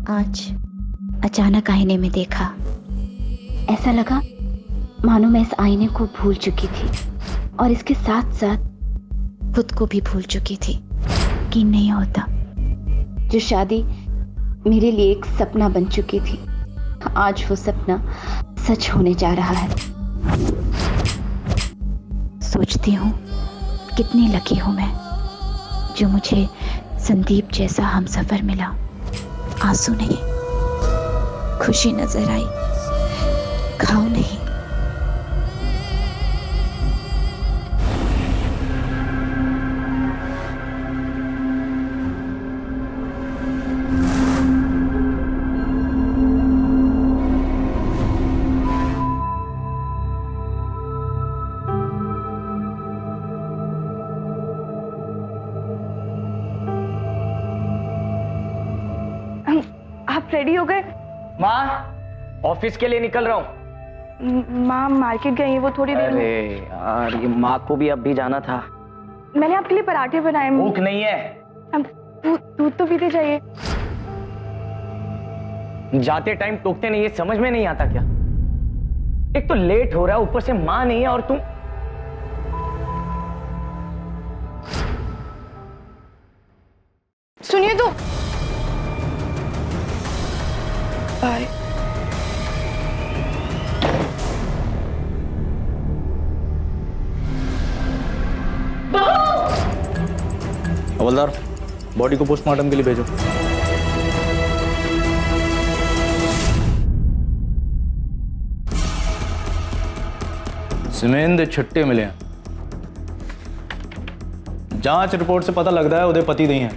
आज अचानक आईने में देखा, ऐसा लगा मानो मैं इस आईने को भूल चुकी थी और इसके साथ साथ खुद को भी भूल चुकी थी। यकीन नहीं होता, जो शादी मेरे लिए एक सपना बन चुकी थी, आज वो सपना सच होने जा रहा है। सोचती हूँ कितनी लकी हूँ मैं, जो मुझे संदीप जैसा हमसफर मिला। आंसू नहीं, खुशी नजर आई, घाव नहीं। आप रेडी हो गए? माँ, ऑफिस के लिए निकल रहा हूँ। माँ मार्केट गई है, वो थोड़ी देर में। अरे यार, ये माँ को भी अब भी जाना था। मैंने आपके लिए पराठे बनाए। भूख नहीं है। अब दूध तो पीते जाइए। जाते टाइम टोकते नहीं, ये समझ में नहीं आता क्या? एक तो लेट हो रहा है, ऊपर से माँ नहीं है और तुम। सुनिए तो। बाय। हवलदार, बॉडी को पोस्टमार्टम के लिए भेजो। सीमेंद छिट्टे मिले हैं। जांच रिपोर्ट से पता लग रहा है उदय पति नहीं है,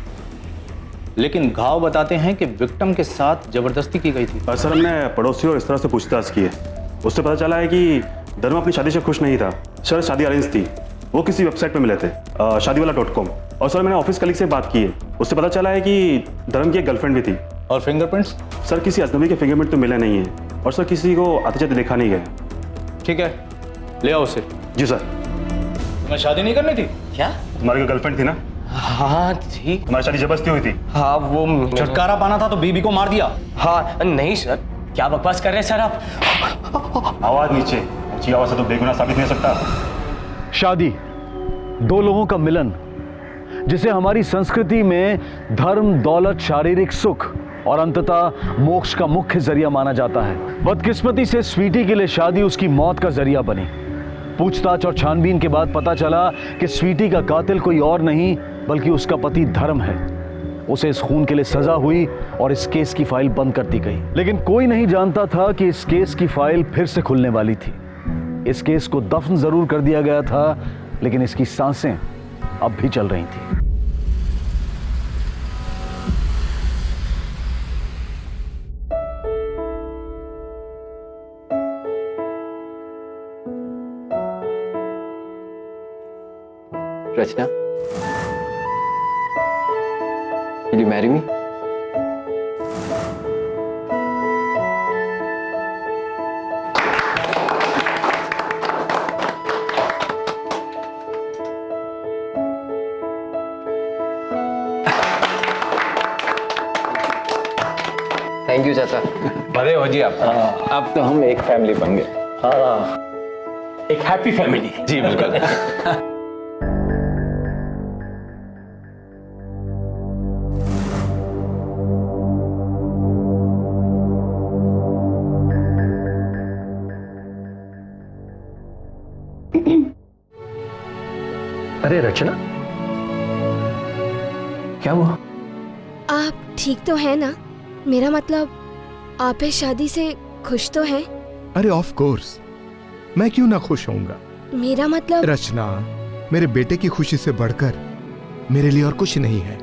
लेकिन घाव बताते हैं कि विक्टिम के साथ जबरदस्ती की गई थी। सर, हमने पड़ोसियों और इस तरह से पूछताछ की है। उससे पता चला है कि धर्म अपनी शादी से खुश नहीं था। सर, शादी अरेंज थी, वो किसी वेबसाइट पे मिले थे, शादीवाला.com। और सर, मैंने ऑफिस कलीग से बात की है, उससे पता चला है कि धर्म की एक गर्लफ्रेंड भी थी। और फिंगरप्रिंट्स? सर, किसी अजनबी के फिंगरप्रिंट तो मिले नहीं है, और सर किसी को आते जाते देखा नहीं गया। ठीक है, ले आओ उसे। जी सर। तुम्हें शादी नहीं करनी थी क्या? तुम्हारी गर्लफ्रेंड थी ना? हाँ ठीक। तुम्हारी शादी जबरदस्ती हुई थी? हाँ वो छुटकारा पाना था तो बीबी को मार दिया। हाँ नहीं सर, क्या बकवास कर रहे हैं सर आप? आवाज नीचे, ऊंची आवाज से तो बेगुनाह साबित नहीं हो सकता। शादी दो लोगों का मिलन, जिसे हमारी संस्कृति में धर्म, दौलत, शारीरिक सुख और अंततः मोक्ष का मुख्य जरिया माना जाता है। बदकिस्मती से स्वीटी के लिए शादी उसकी मौत का जरिया बनी। पूछताछ और छानबीन के बाद पता चला कि स्वीटी का कातिल कोई और नहीं बल्कि उसका पति धर्म है। उसे इस खून के लिए सजा हुई और इस केस की फाइल बंद कर दी गई। लेकिन कोई नहीं जानता था कि इस केस की फाइल फिर से खुलने वाली थी। इस केस को दफन जरूर कर दिया गया था, लेकिन इसकी सांसें अब भी चल रही थी। रचना, will you marry me? Thank you चाचा। बड़े हो जी आप। अब तो हम एक फैमिली बन गए। एक हैप्पी फैमिली। जी बिल्कुल। अरे रचना, क्या हुआ? आप ठीक तो हैं ना? मेरा मतलब आप इस शादी से खुश तो हैं? अरे ऑफ कोर्स, मैं क्यों ना खुश होऊंगा। मेरा मतलब रचना, मेरे बेटे की खुशी से बढ़कर मेरे लिए और कुछ नहीं है।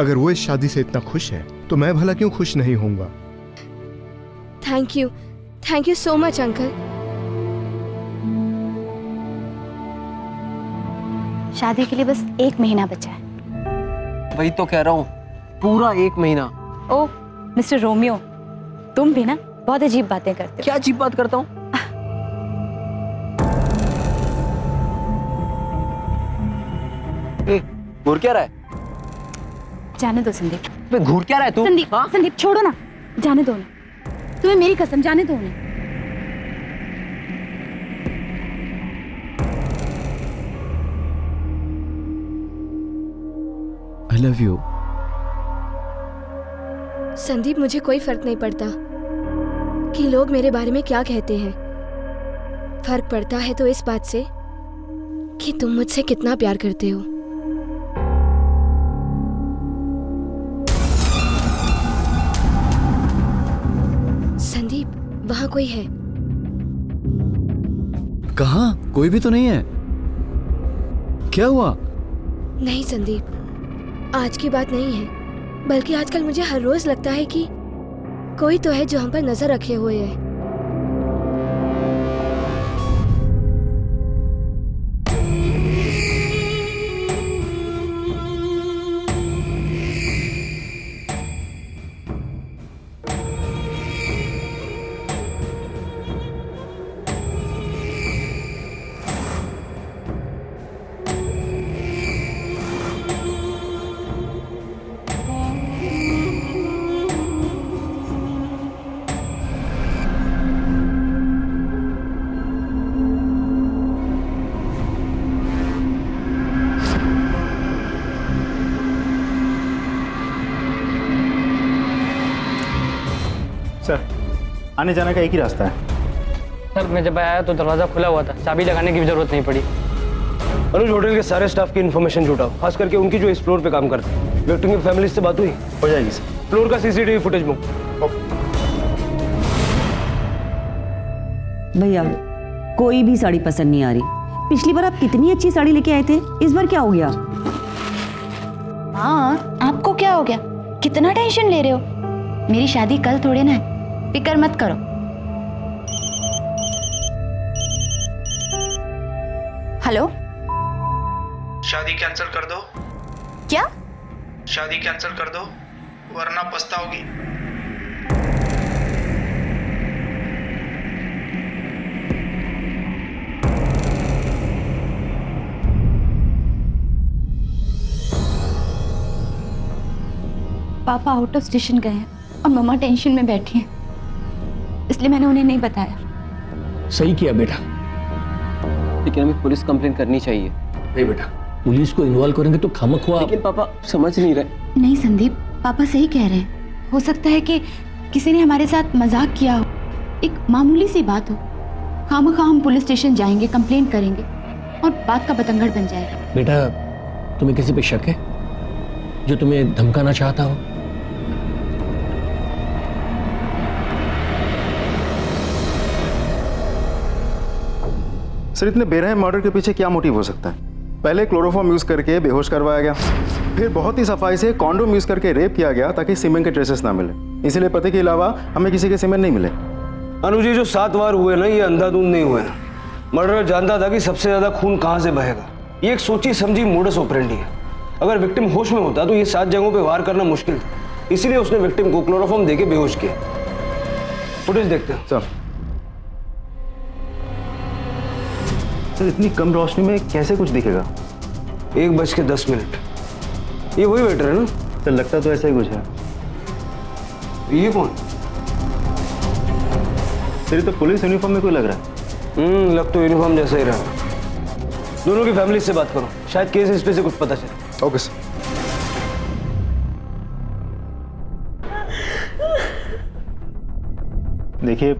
अगर वो इस शादी से इतना खुश है तो मैं भला क्यों खुश नहीं होऊंगा। Thank you so much uncle. शादी के लिए बस 1 महीना बचा है। वही तो कह रहा हूँ, पूरा 1 महीना। ओह मिस्टर रोमियो, तुम भी ना बहुत अजीब बातें करते हो। क्या अजीब बात करता हूँ? और क्या रहा है? जाने दो संदीप, पे घूर क्या रहा है तू? संदीप, हाँ? संदीप छोड़ो ना, जाने दो उन्हें। तुम्हें मेरी कसम, जाने दो उन्हें। I love you. संदीप, मुझे कोई फर्क नहीं पड़ता कि लोग मेरे बारे में क्या कहते हैं। फर्क पड़ता है तो इस बात से कि तुम मुझसे कितना प्यार करते हो। संदीप, वहां कोई है? कहाँ? कोई भी तो नहीं है। क्या हुआ? नहीं संदीप, आज की बात नहीं है, बल्कि आजकल मुझे हर रोज लगता है कि कोई तो है जो हम पर नजर रखे हुए है। सर, आने जाने का एक ही रास्ता है। सर मैं जब आया तो दरवाजा खुला हुआ था, चाबी लगाने की भी जरूरत नहीं पड़ी। अनुज, होटल के सारे स्टाफ की इन्फॉर्मेशन जुटाओ, खास करके उनकी जो इस फ्लोर पे काम करते हैं। विक्टिम की फैमिली से बात हुई? हो जाएगी सर। फ्लोर का सीसीटीवी फुटेज बुक। भैया, कोई भी साड़ी पसंद नहीं आ रही। पिछली बार आप कितनी अच्छी साड़ी लेके आए थे, इस बार क्या हो गया? हाँ, आपको क्या हो गया? कितना टेंशन ले रहे हो? मेरी शादी कल थोड़े ना है, फिक्र मत करो। हेलो, शादी कैंसिल कर दो। क्या? शादी कैंसिल कर दो वरना पछताओगी। पापा आउट ऑफ स्टेशन गए हैं और मम्मा टेंशन में बैठी हैं, इसलिए मैंने उन्हें नहीं बताया। सही किया बेटा। लेकिन हमें पुलिस कंप्लेंट करनी चाहिए। नहीं बेटा, पुलिस को इन्वॉल्व करेंगे तो खामखुआ। लेकिन पापा समझ नहीं रहे। नहीं संदीप, पापा सही कह रहे हैं। हो सकता है कि किसी ने हमारे साथ मजाक किया हो, एक मामूली सी बात हो। खामखा हम पुलिस स्टेशन जाएंगे, कंप्लेंट करेंगे और बात का बतंगड़ बन जाएगा। बेटा, तुम्हें किसी पे शक है जो तुम्हें धमकाना चाहता हो? सर, इतने बेरहम मर्डर के पीछे क्या मोटिव हो सकता है? पहले क्लोरोफॉर्म यूज करके बेहोश करवाया गया, फिर बहुत ही सफाई से कॉन्डोम यूज करके रेप किया गया ताकि सीमेन के ट्रेसेस ना मिले। इसलिए पति के अलावा हमें किसी के सीमेन नहीं मिले। अनुज, ये जो 7 वार हुए ना, ये अंधाधुंध नहीं हुए। मर्डरर जानता था कि सबसे ज्यादा खून कहां से बहेगा। ये एक सोची समझी मोडस ऑपरेंडी है। अगर विक्टिम होश में होता तो ये 7 जगहों पे वार करना मुश्किल था, इसीलिए उसने विक्टिम को क्लोरोफॉर्म देके बेहोश किया। फुटेज देखते हैं। सर, इतनी कम रोशनी में कैसे कुछ दिखेगा? 1:10। ये वही वेटर है ना? सर, लगता तो ऐसा ही कुछ है। ये कौन? सर, ये तो पुलिस यूनिफॉर्म में कोई लग रहा है। लग तो यूनिफॉर्म जैसा ही रहा। दोनों की फैमिली से बात करो, शायद केस हिस्ट्री से कुछ पता चले। Okay sir. देखिए,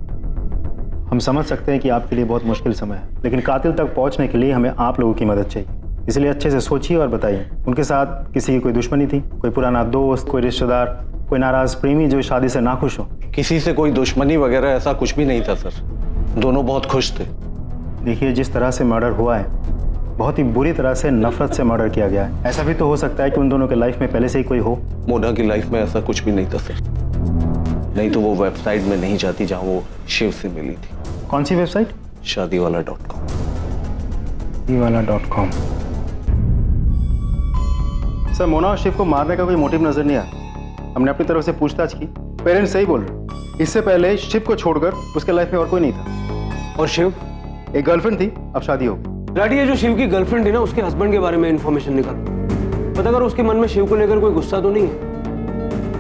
हम समझ सकते हैं कि आपके लिए बहुत मुश्किल समय है, लेकिन कातिल तक पहुंचने के लिए हमें आप लोगों की मदद चाहिए। इसलिए अच्छे से सोचिए और बताइए, उनके साथ किसी की कोई दुश्मनी थी? कोई पुराना दोस्त, कोई रिश्तेदार, कोई नाराज प्रेमी जो शादी से नाखुश हो? किसी से कोई दुश्मनी वगैरह ऐसा कुछ भी नहीं था सर, दोनों बहुत खुश थे। देखिए, जिस तरह से मर्डर हुआ है, बहुत ही बुरी तरह से नफरत से मर्डर किया गया है। ऐसा भी तो हो सकता है कि उन दोनों के लाइफ में पहले से ही कोई हो। मोना की लाइफ में ऐसा कुछ भी नहीं था सर, नहीं तो वो वेबसाइट में नहीं जाती जहां वो शिव से मिली थी। कौन सी वेबसाइट? शादीवाला.com। शादीवाला.com। सर, मोना और शिव को मारने का कोई मोटिव नजर नहीं आया। हमने अपनी तरफ से पूछताछ की, पेरेंट्स सही बोल रहे। इससे पहले शिव को छोड़कर उसके लाइफ में और कोई नहीं था। और शिव? एक गर्लफ्रेंड थी, अब शादी हो गई। लाठी, ये जो शिव की गर्लफ्रेंड थी ना, उसके हस्बैंड के बारे में इंफॉर्मेशन निकाल। पता करो उसके मन में शिव को लेकर कोई गुस्सा तो नहीं है।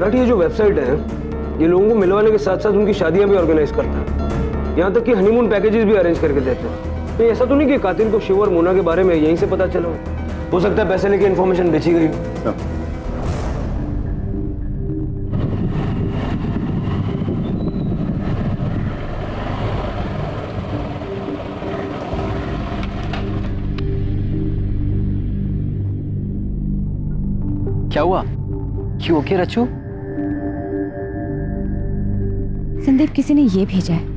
राठी, ये जो वेबसाइट है ये लोगों को मिलवाने के साथ साथ उनकी शादियां भी ऑर्गेनाइज करता है, यहाँ तक कि हनीमून पैकेजेस भी अरेंज करके देते हैं। तो ऐसा तो नहीं कि कातिल को शिव और मोना के बारे में यहीं से पता चला हो सकता है पैसे लेके इन्फॉर्मेशन बेची गई हो। क्या हुआ? क्यों ओके रचू? संदीप, किसी ने ये भेजा है।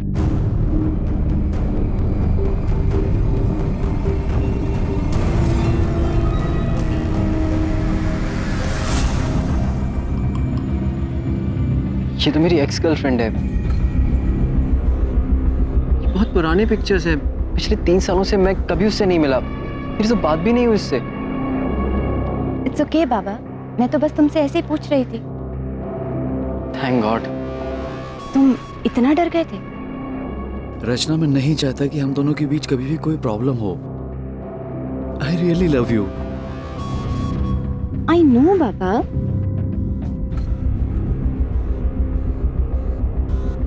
ये तो मेरी एक्स गर्लफ्रेंड है। ये बहुत पुराने पिक्चर्स है। पिछले 3 सालों से मैं कभी उससे नहीं मिला, मेरी तो बात भी नहीं हुई उससे। इट्स ओके बाबा, मैं तो बस तुमसे ऐसे ही पूछ रही थी। Thank God. तुम इतना डर गए थे? रचना, मैं नहीं चाहता कि हम दोनों के बीच कभी भी कोई प्रॉब्लम हो। I really love you. I know बाबा।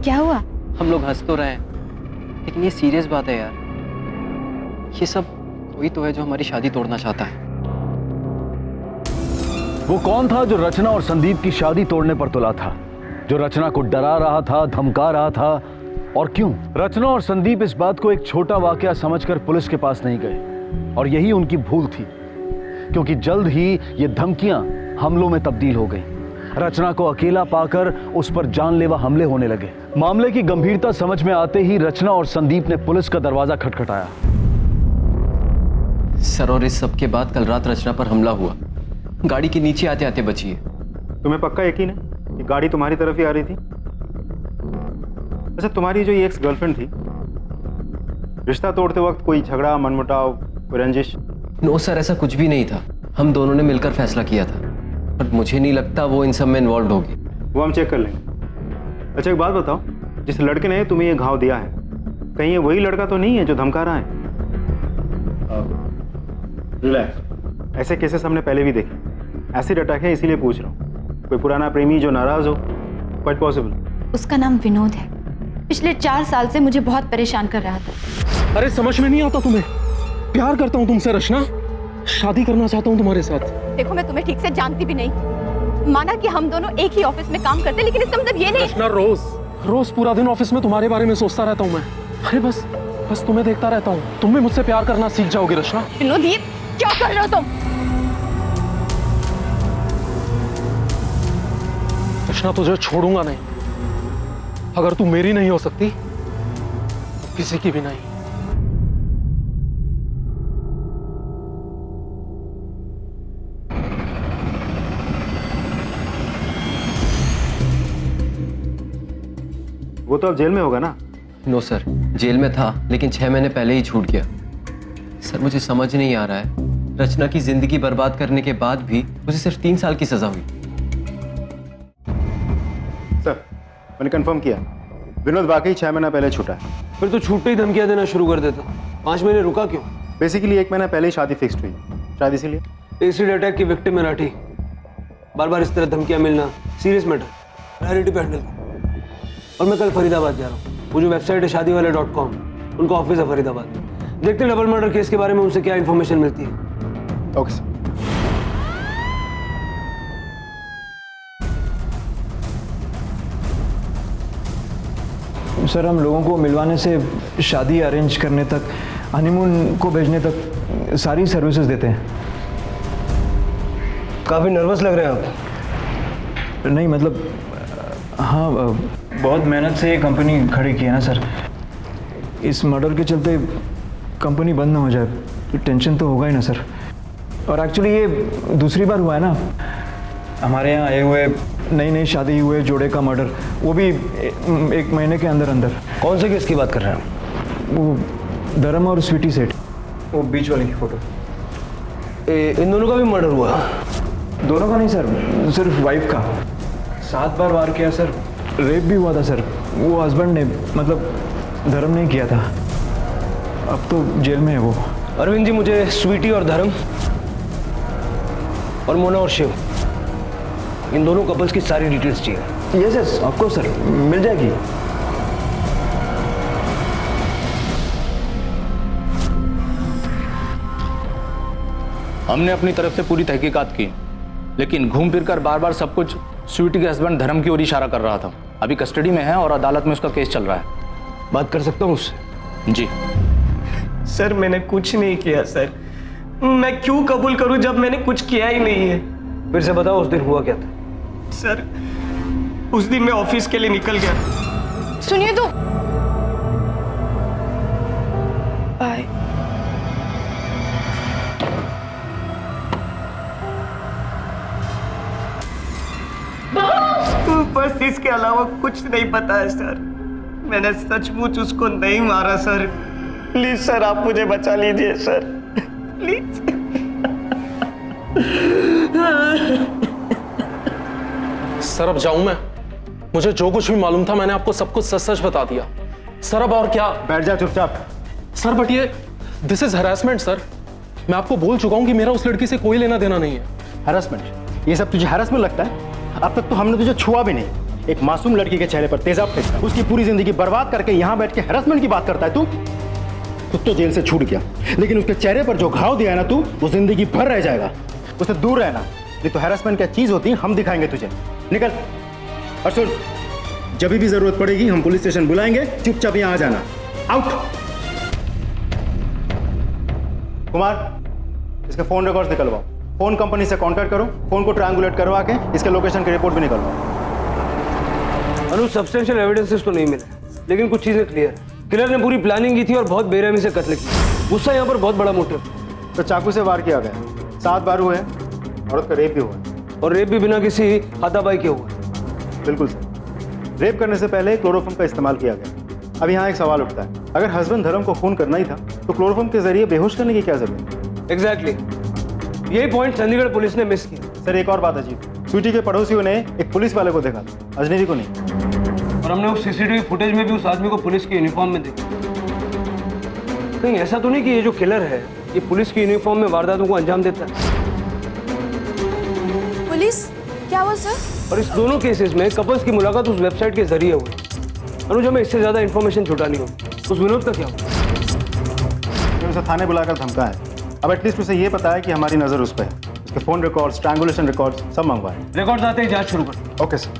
क्या हुआ? हम लोग हंस तो रहे हैं, लेकिन ये सीरियस बात है यार। ये सब कोई तो है जो हमारी शादी तोड़ना चाहता है। वो कौन था जो रचना और संदीप की शादी तोड़ने पर तुला था? जो रचना को डरा रहा था, धमका रहा था, और क्यों? रचना और संदीप इस बात को एक छोटा वाकया समझकर पुलिस के पास नहीं गए, और यही उनकी भूल थी, क्योंकि जल्द ही ये धमकियां हमलों में तब्दील हो गई। रचना को अकेला पाकर उस पर जानलेवा हमले होने लगे। मामले की गंभीरता समझ में आते ही रचना और संदीप ने पुलिस का दरवाजा खटखटाया। सर, और इस सब के बाद कल रात रचना पर हमला हुआ। गाड़ी के नीचे आते आते बची है। तुम्हें पक्का यकीन है कि गाड़ी तुम्हारी तरफ ही आ रही थी? अच्छा, तुम्हारी जो ये एक्स गर्लफ्रेंड थी, रिश्ता तोड़ते वक्त कोई झगड़ा, मनमुटाव, कोई रंजिश? नो सर, ऐसा कुछ भी नहीं था। हम दोनों ने मिलकर फैसला किया था, पर मुझे नहीं लगता वो इन सब में इन्वॉल्व होगी। वो हम चेक कर लेंगे। अच्छा, एक बात बताओ, जिस लड़के ने तुम्हें ये घाव दिया है, कहीं ये वही लड़का तो नहीं है जो धमका रहा है? रिलैक्स, ऐसे केसेस हमने पहले भी देखे। एसिड अटैक है इसीलिए पूछ रहा हूँ। कोई पुराना प्रेमी जो नाराज हो? Quite possible. उसका नाम विनोद है। पिछले 4 साल से मुझे बहुत परेशान कर रहा था। अरे समझ में नहीं आता तुम्हें? प्यार करता हूँ तुमसे रचना, शादी करना चाहता हूँ तुम्हारे साथ। देखो, मैं तुम्हें ठीक से जानती भी नहीं। माना कि हम दोनों एक ही ऑफिस में काम करते, लेकिन इसका मतलब ये नहीं। रचना, रोज पूरा दिन ऑफिस में तुम्हारे बारे में सोचता रहता हूँ मैं। अरे बस तुम्हें देखता रहता हूँ। तुम भी मुझसे प्यार करना सीख जाओगे रचना। विनोद, ये क्या कर रहे हो तुम? रचना, तुझे छोड़ूंगा नहीं। अगर तू मेरी नहीं हो सकती तो किसी की भी नहीं। वो तो अब जेल में होगा ना? नो सर, जेल में था, लेकिन 6 महीने पहले ही छूट गया। सर, मुझे समझ नहीं आ रहा है, रचना की जिंदगी बर्बाद करने के बाद भी उसे सिर्फ 3 साल की सजा हुई। सर, मैंने कंफर्म किया, विनोद वाकई 6 महीना पहले छूटा है। फिर तो छूटते ही धमकियां देना शुरू कर देता। 5 महीने रुका क्यों? बेसिकली 1 महीना पहले ही शादी फिक्स्ड हुई, शायद इसीलिए। एसिड अटैक की विक्टिम है राठी। बार बार इस तरह धमकियां मिलना सीरियस मैटर, प्रायोरिटी पे हैंडल। और मैं कल फरीदाबाद जा रहा हूँ। वो जो वेबसाइट है शादीवाला.com, उनका ऑफिस है फरीदाबाद। देखते हैं डबल मर्डर केस के बारे में उनसे क्या इन्फॉर्मेशन मिलती है। Okay sir. सर, हम लोगों को मिलवाने से शादी अरेंज करने तक, हनीमून को भेजने तक सारी सर्विसेज देते हैं। काफ़ी नर्वस लग रहे हैं आप। नहीं, मतलब हाँ, बहुत मेहनत से ये कंपनी खड़ी की है ना सर। इस मर्डर के चलते कंपनी बंद ना हो जाए तो टेंशन तो होगा ही ना सर। और एक्चुअली ये दूसरी बार हुआ है ना हमारे यहाँ आए हुए नई शादी हुए जोड़े का मर्डर, वो भी 1 महीने के अंदर अंदर। कौन से केस की बात कर रहे हैं? वो धर्म और स्वीटी सेठ, वो बीच वाली फोटो। इन दोनों का भी मर्डर हुआ? दोनों का नहीं सर, सिर्फ वाइफ का। 7 बार वार किया सर। रेप भी हुआ था सर, वो हस्बैंड ने, मतलब धर्म ने किया था। अब तो जेल में है वो। अरविंद जी, मुझे स्वीटी और धर्म और मोना और शिव, इन दोनों कपल्स की सारी डिटेल्स चाहिए। Yes yes of course sir, मिल जाएगी। हमने अपनी तरफ से पूरी तहकीकात की, लेकिन घूम फिर कर बार बार सब कुछ स्वीटी के हस्बैंड धर्म की ओर इशारा कर रहा था। अभी कस्टडी में है और अदालत में उसका केस चल रहा है। बात कर सकता हूँ उससे? जी सर मैंने कुछ नहीं किया सर, मैं क्यों कबूल करूं जब मैंने कुछ किया ही नहीं है। फिर से बताओ उस दिन हुआ क्या था? सर उस दिन मैं ऑफिस के लिए निकल गया। सुनिए तो। बाय। बस इसके अलावा कुछ नहीं पता है सर। मैंने सचमुच उसको नहीं मारा सर। प्लीज सर आप मुझे बचा लीजिए सर, प्लीज। सर अब जाऊं मैं? मुझे जो कुछ भी मालूम था मैंने आपको सब कुछ सच सच बता दिया सर। अब और क्या? बैठ जा चुपचाप। सर बट ये दिस इज हैरेसमेंट सर। मैं आपको बोल चुका हूं कि मेरा उस लड़की से कोई लेना देना नहीं है। हैरेसमेंट? ये सब तुझे हैरेसमेंट लगता है? अब तक तो हमने तुझे छुआ भी नहीं। एक मासूम लड़की के चेहरे पर तेजाब फेंकता, उसकी पूरी जिंदगी बर्बाद करके यहाँ बैठ के हैरेसमेंट की बात करता है तू? खुद तो जेल से छूट गया, लेकिन उसके चेहरे पर जो घाव दिया है ना तू, वो जिंदगी भर रह जाएगा। उससे दूर रहना, नहीं तो हैरेसमेंट क्या चीज होती है हम दिखाएंगे तुझे। निकल। और सुन, जब भी जरूरत पड़ेगी हम पुलिस स्टेशन बुलाएंगे, चुपचाप यहाँ आ जाना। आउट। कुमार, इसके फोन रिकॉर्ड्स निकलवाओ। फोन कंपनी से कांटेक्ट करो, फोन को ट्रायंगुलेट करवा के इसके लोकेशन की रिपोर्ट भी निकलवाओ। अनु सब्सटेंशियल एविडेंसेस तो नहीं मिले, लेकिन कुछ चीजें क्लियर है। किलर ने पूरी प्लानिंग की थी और बहुत बेरहमी से कत्ल किया। गुस्सा यहाँ पर बहुत बड़ा मोटिव। तो चाकू से वार किया गया, 7 बार हुए हैं। औरत का रेप भी हुआ है। और रेप भी बिना किसी हाथापाई के हुआ है। बिल्कुल सर। रेप करने से पहले क्लोरोफॉर्म का इस्तेमाल किया गया। अब यहाँ एक सवाल उठता है, अगर हस्बैंड धर्म को खून करना ही था तो क्लोरोफॉर्म के जरिए बेहोश करने की क्या जरूरत? एग्जैक्टली यही पॉइंट चंडीगढ़ पुलिस ने मिस किया। सर एक और बात अजीब, स्वीटी के पड़ोसियों ने एक पुलिस वाले को देखा था, अजनबी को नहीं। और हमने उस सीसीटीवी फुटेज में भी उस आदमी को पुलिस की यूनिफॉर्म में देखा। कहीं ऐसा तो नहीं कि ये जो किलर है ये पुलिस की यूनिफॉर्म में वारदातों को अंजाम देता है? पुलिस क्या हुआ सर? और इस दोनों केसेस में कपल्स की मुलाकात उस वेबसाइट के जरिए हुई। अनुज हमें इससे ज्यादा इंफॉर्मेशन छुटानी होगी। उस विनोद का क्या हुआ? उसे थाने बुलाकर धमका है। अब एटलीस्ट उसे ये पता है कि हमारी नजर उस पर है। उसके फोन रिकॉर्ड्स, ट्रायंगुलेशन रिकॉर्ड्स सब मंगवाए। रिकॉर्ड्स आते ही जांच शुरू कर। Okay sir.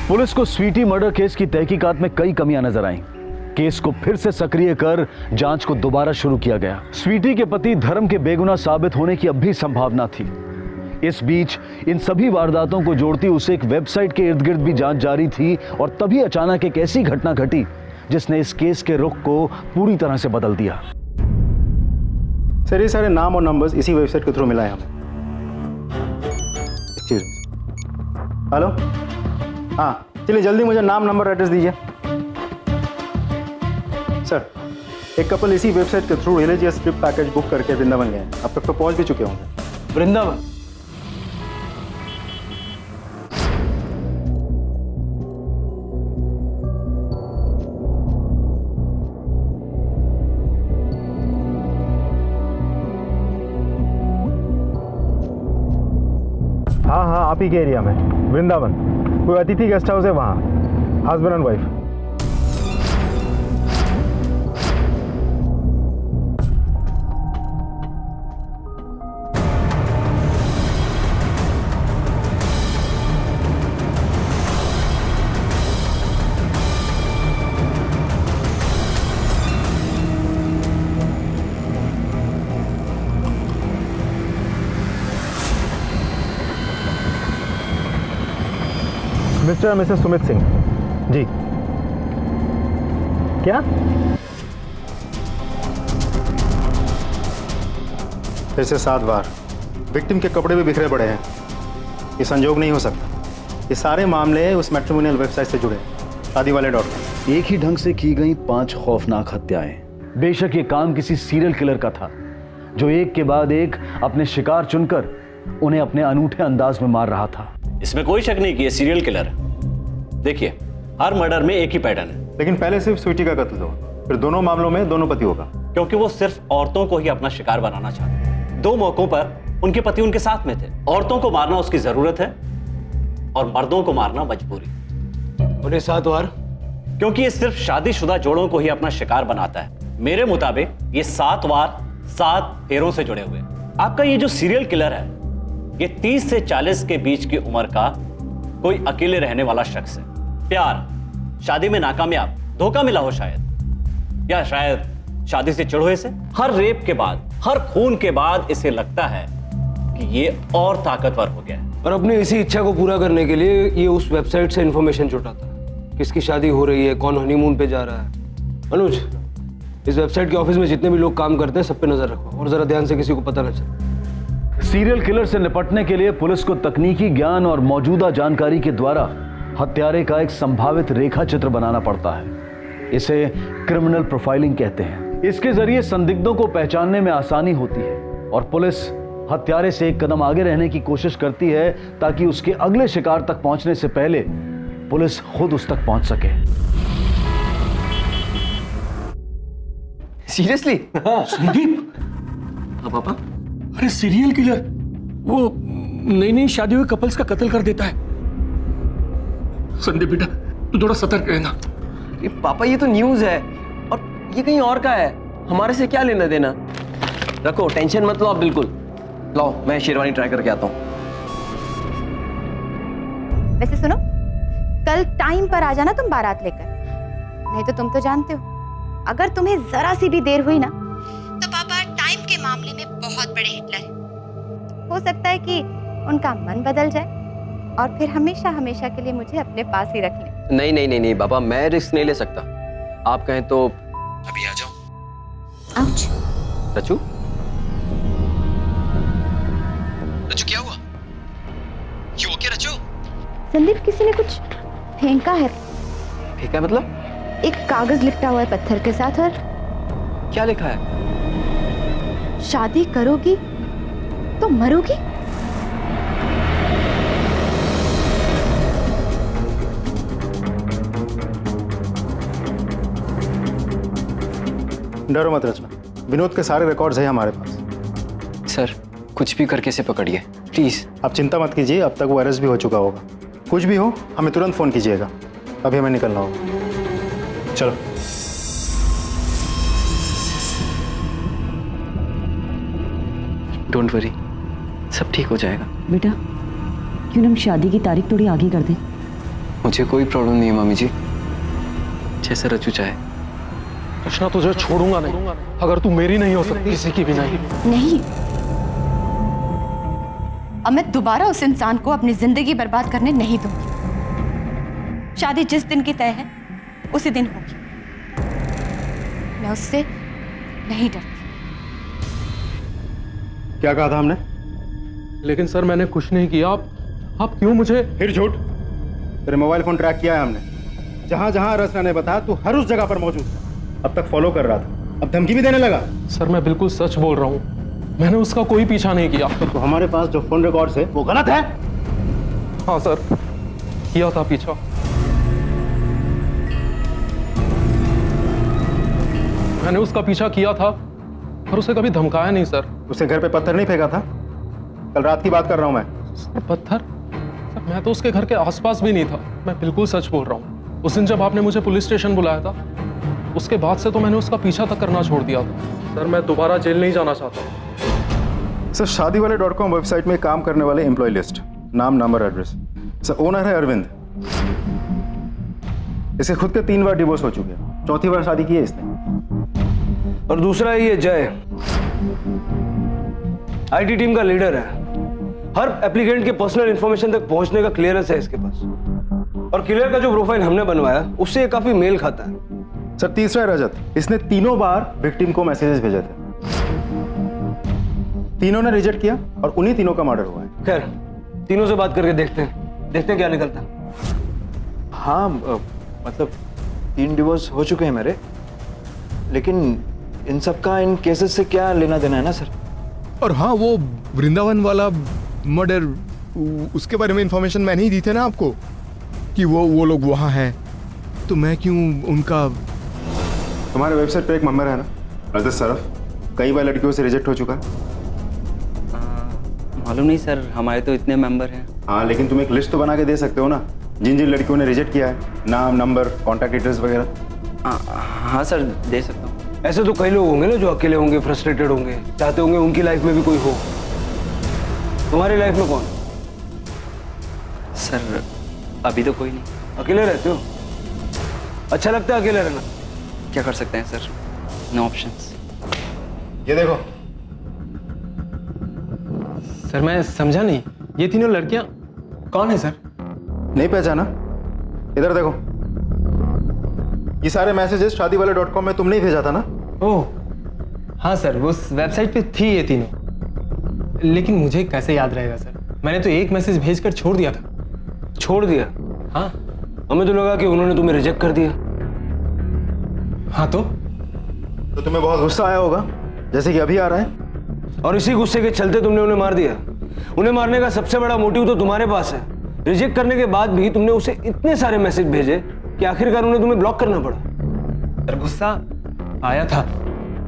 पुलिस को स्वीटी मर्डर केस की तहकीकात में कई कमियां नजर आईं। केस को फिर से सक्रिय कर जांच को दोबारा शुरू किया गया। स्वीटी के पति धर्म के बेगुनाह साबित होने की अब भी संभावना थी। इस बीच इन सभी वारदातों को जोड़ती उसे एक वेबसाइट के इर्द गिर्द भी जांच जारी थी और तभी अचानक एक ऐसी घटना घटी जिसने इस केस के रुख को पूरी तरह से बदल दिया। सर ये सारे नाम और नंबर्स इसी वेबसाइट के थ्रू मिला है हमें। हेलो, हाँ चलिए जल्दी मुझे नाम, नंबर, एड्रेस दीजिए। सर एक कपल इसी वेबसाइट के through religious trip package book करके वृंदावन गए हैं। अब तक तो पहुंच भी चुके होंगे। वृंदावन? हाँ हाँ आप ही के एरिया में, वृंदावन। कोई अतिथि गेस्ट हाउस है वहाँ, हस्बैंड एंड वाइफ। मिस्टर और मिसेस सुमित सिंह जी। क्या? फिर से 7 बार। विक्टिम के कपड़े भी बिखरे पड़े हैं। ये संजोग नहीं हो सकता। ये सारे मामले उस मैट्रिमोनियल वेबसाइट से जुड़े हैं, शादीवाले.com। एक ही ढंग से की गई 5 खौफनाक हत्याएं। बेशक ये काम किसी सीरियल किलर का था जो एक के बाद एक अपने शिकार चुनकर उन्हें अपने अनूठे अंदाज में मार रहा था। इसमें कोई शक नहीं कि ये सीरियल किलर है। देखिए हर मर्डर में एक ही पैटर्न है। लेकिन पहले सिर्फ स्वीटी का कत्ल हुआ, फिर दोनों मामलों में दोनों पति होगा। क्योंकि वो सिर्फ औरतों को ही अपना शिकार बनाना चाहते हैं। 2 मौकों पर उनके पति उनके साथ में थे। औरतों को मारना उसकी जरूरत है और मर्दों को मारना मजबूरी। और ये 7 वार? क्योंकि ये सिर्फ शादीशुदा जोड़ों को ही अपना शिकार बनाता है। मेरे मुताबिक ये 7 वार 7 फेरों से जुड़े हुए। आपका ये जो सीरियल किलर है, ये 30 से 40 के बीच की उम्र का कोई अकेले रहने वाला शख्स है। प्यार, शादी में नाकामयाब, धोखा मिला हो शायद, या शायद शादी से चिढ़ हुए से। हर रेप के बाद, हर खून के बाद इसे लगता है कि ये और ताकतवर हो गया है। और अपनी इसी इच्छा को पूरा करने के लिए ये उस वेबसाइट से इंफॉर्मेशन जुटाता है, किसकी शादी हो रही है, कौन हनीमून पे जा रहा है। अनुज, इस वेबसाइट के ऑफिस में जितने भी लोग काम करते हैं सब पे नजर रखो और जरा ध्यान से किसी को पता न चले। सीरियल किलर से निपटने के लिए पुलिस को तकनीकी ज्ञान और मौजूदा जानकारी के द्वारा हत्यारे का एक संभावित रेखा चित्र बनाना पड़ता है। इसे क्रिमिनल प्रोफाइलिंग कहते हैं। इसके जरिए संदिग्धों को पहचानने में आसानी होती है और पुलिस हत्यारे से एक कदम आगे रहने की कोशिश करती है ताकि उसके अगले शिकार तक पहुंचने से पहले पुलिस खुद उस तक पहुंच सके। सीरियसली? संदीप, हाँ पापा। अरे सीरियल किलर वो नई नई शादी हुए कपल्स का कत्ल कर देता है। संदीप बेटा, तू थोड़ा सतर्क रहना। ये पापा, ये तो न्यूज़ है और ये कहीं और का है, हमारे से क्या लेना देना। रखो, टेंशन मत लो आप बिल्कुल। लाओ, मैं शेरवानी ट्राई करके आता हूँ। वैसे सुनो, कल टाइम पर आ जाना तुम बारात लेकर, नहीं तो तुम तो जानते हो अगर तुम्हें जरा सी भी देर हुई ना तो पापा टाइम के मामले में बहुत बड़े हिटलर हैं। हो सकता है कि उनका मन बदल जाए और फिर हमेशा हमेशा के लिए मुझे अपने पास ही रख लें। नहीं नहीं नहीं नहीं पापा, मैं रिस्क नहीं ले सकता। आप कहें तो अभी आ जाओ। आउच। रचू, रचू क्या हुआ? You okay रचू? संदीप, किसी ने कुछ फेंका है। फेंका है मतलब? एक कागज लिपटा हुआ है पत्थर के साथ और क्या लिखा है? शादी करोगी तो मरोगी। डरो मत रचना, विनोद के सारे रिकॉर्ड्स हैं हमारे पास। सर, कुछ भी करके इसे पकड़िए प्लीज। आप चिंता मत कीजिए, अब तक वो अरेस्ट भी हो चुका होगा। कुछ भी हो हमें तुरंत फोन कीजिएगा। अभी हमें निकलना होगा। चलो। डोंट वरी, सब ठीक हो जाएगा। बेटा, क्यों ना हम शादी की तारीख थोड़ी आगे कर दें? मुझे कोई प्रॉब्लम नहीं है मम्मी जी, जैसे रचू चाहे। कृष्णा, तुझे छोड़ूंगा नहीं अगर तू मेरी नहीं हो सकती, किसी की भी नहीं। नहीं, अब मैं दोबारा उस इंसान को अपनी जिंदगी बर्बाद करने नहीं दूंगी। शादी जिस दिन की तय है उसी दिन होगी। मैं उससे नहीं डरती। क्या कहा था हमने? लेकिन सर, मैंने कुछ नहीं किया। आप क्यों मुझे? फिर झूठ। तेरे मोबाइल फोन ट्रैक किया है हमने, जहां जहां रचना ने बताया तू हर उस जगह पर मौजूद था। अब तक फॉलो कर रहा था, अब धमकी भी देने लगा। सर, मैं बिल्कुल सच बोल रहा हूँ, मैंने उसका कोई पीछा नहीं किया। तो हमारे पास जो फोन रिकॉर्ड्स है वो गलत है? हाँ सर, किया था पीछा। मैंने उसका पीछा किया था और उसे कभी धमकाया नहीं सर। उसे घर पे पत्थर नहीं फेंका था? कल रात की बात कर रहा हूं मैं। सर, पत्थर? सर, मैं तो उसके घर के आसपास भी नहीं था। मैं बिल्कुल सच बोल रहा हूँ। उस दिन जब आपने मुझे पुलिस स्टेशन बुलाया था, उसके बाद से तो मैंने उसका पीछा तक करना छोड़ दिया था। सर, मैं दोबारा जेल नहीं जाना चाहता। सर, शादीवाले.com वेबसाइट में काम करने वाले एम्प्लॉय लिस्ट, नाम, नंबर, एड्रेस। सर, ओनर है अरविंद। इसे खुद के 3 बार डिवोर्स हो चुके हैं, 4थी बार शादी की है इसने। और दूसरा ये जय आईटी टीम का लीडर है। हर एप्लीकेंट के पर्सनल इंफॉर्मेशन तक पहुंचने का क्लियरेंस है इसके पास। और किलर का जो प्रोफाइल हमने बनवाया उससे ये काफी मेल खाता है। सर, तीसरा है रजत। इसने 3 बार विक्टिम को मैसेजेस भेजे थे, तीनों ने रिजेक्ट किया और उन्हीं तीनों का मर्डर हुआ है। खैर, तीनों से बात करके देखते हैं क्या निकलता है। हाँ, मतलब 3 डिवोर्स हो चुके हैं मेरे, लेकिन इन सब का इन केसेस से क्या लेना देना है ना सर? और हाँ, वो वृंदावन वाला मर्डर, उसके बारे में इंफॉर्मेशन मैंने ही दी थी ना आपको कि वो लोग वहाँ हैं, तो मैं क्यों उनका। तुम्हारे वेबसाइट पे एक मेंबर है ना, रजत सरफ, कई बार लड़कियों से रिजेक्ट हो चुका है। मालूम नहीं सर, हमारे तो इतने मेंबर हैं। हाँ, लेकिन तुम एक लिस्ट तो बना के दे सकते हो ना, जिन जिन लड़कियों ने रिजेक्ट किया है, नाम, नंबर, कॉन्टैक्ट डिटेल्स वगैरह। हाँ सर, दे सकता हूँ। ऐसे तो कई लोग होंगे ना जो अकेले होंगे, फ्रस्ट्रेटेड होंगे, चाहते होंगे उनकी लाइफ में भी कोई हो। तुम्हारी लाइफ में कौन? सर अभी तो कोई नहीं। अकेले रहते हो? अच्छा लगता है अकेले रहना? क्या कर सकते हैं सर, नो ऑप्शंस। ये देखो सर, मैं समझा नहीं, ये तीनों लड़कियां कौन है सर? नहीं पहचाना? इधर देखो, ये सारे मैसेजेस शादीवाले.com में तुमने ही भेजा था ना? ओह हाँ सर, वो उस वेबसाइट पे थी ये तीनों, लेकिन मुझे कैसे याद रहेगा सर? मैंने तो एक मैसेज भेजकर छोड़ दिया था। छोड़ दिया? हाँ। हमें तो लगा कि उन्होंने तुम्हें रिजेक्ट कर दिया। हाँ तो तुम्हें बहुत गुस्सा आया होगा, जैसे कि अभी आ रहा है। और इसी गुस्से के चलते तुमने उन्हें मार दिया। उन्हें मारने का सबसे बड़ा मोटिव तो तुम्हारे पास है। रिजेक्ट करने के बाद भी तुमने उसे इतने सारे मैसेज भेजे कि आखिरकार उन्हें तुम्हें ब्लॉक करना पड़ा। सर गुस्सा आया था,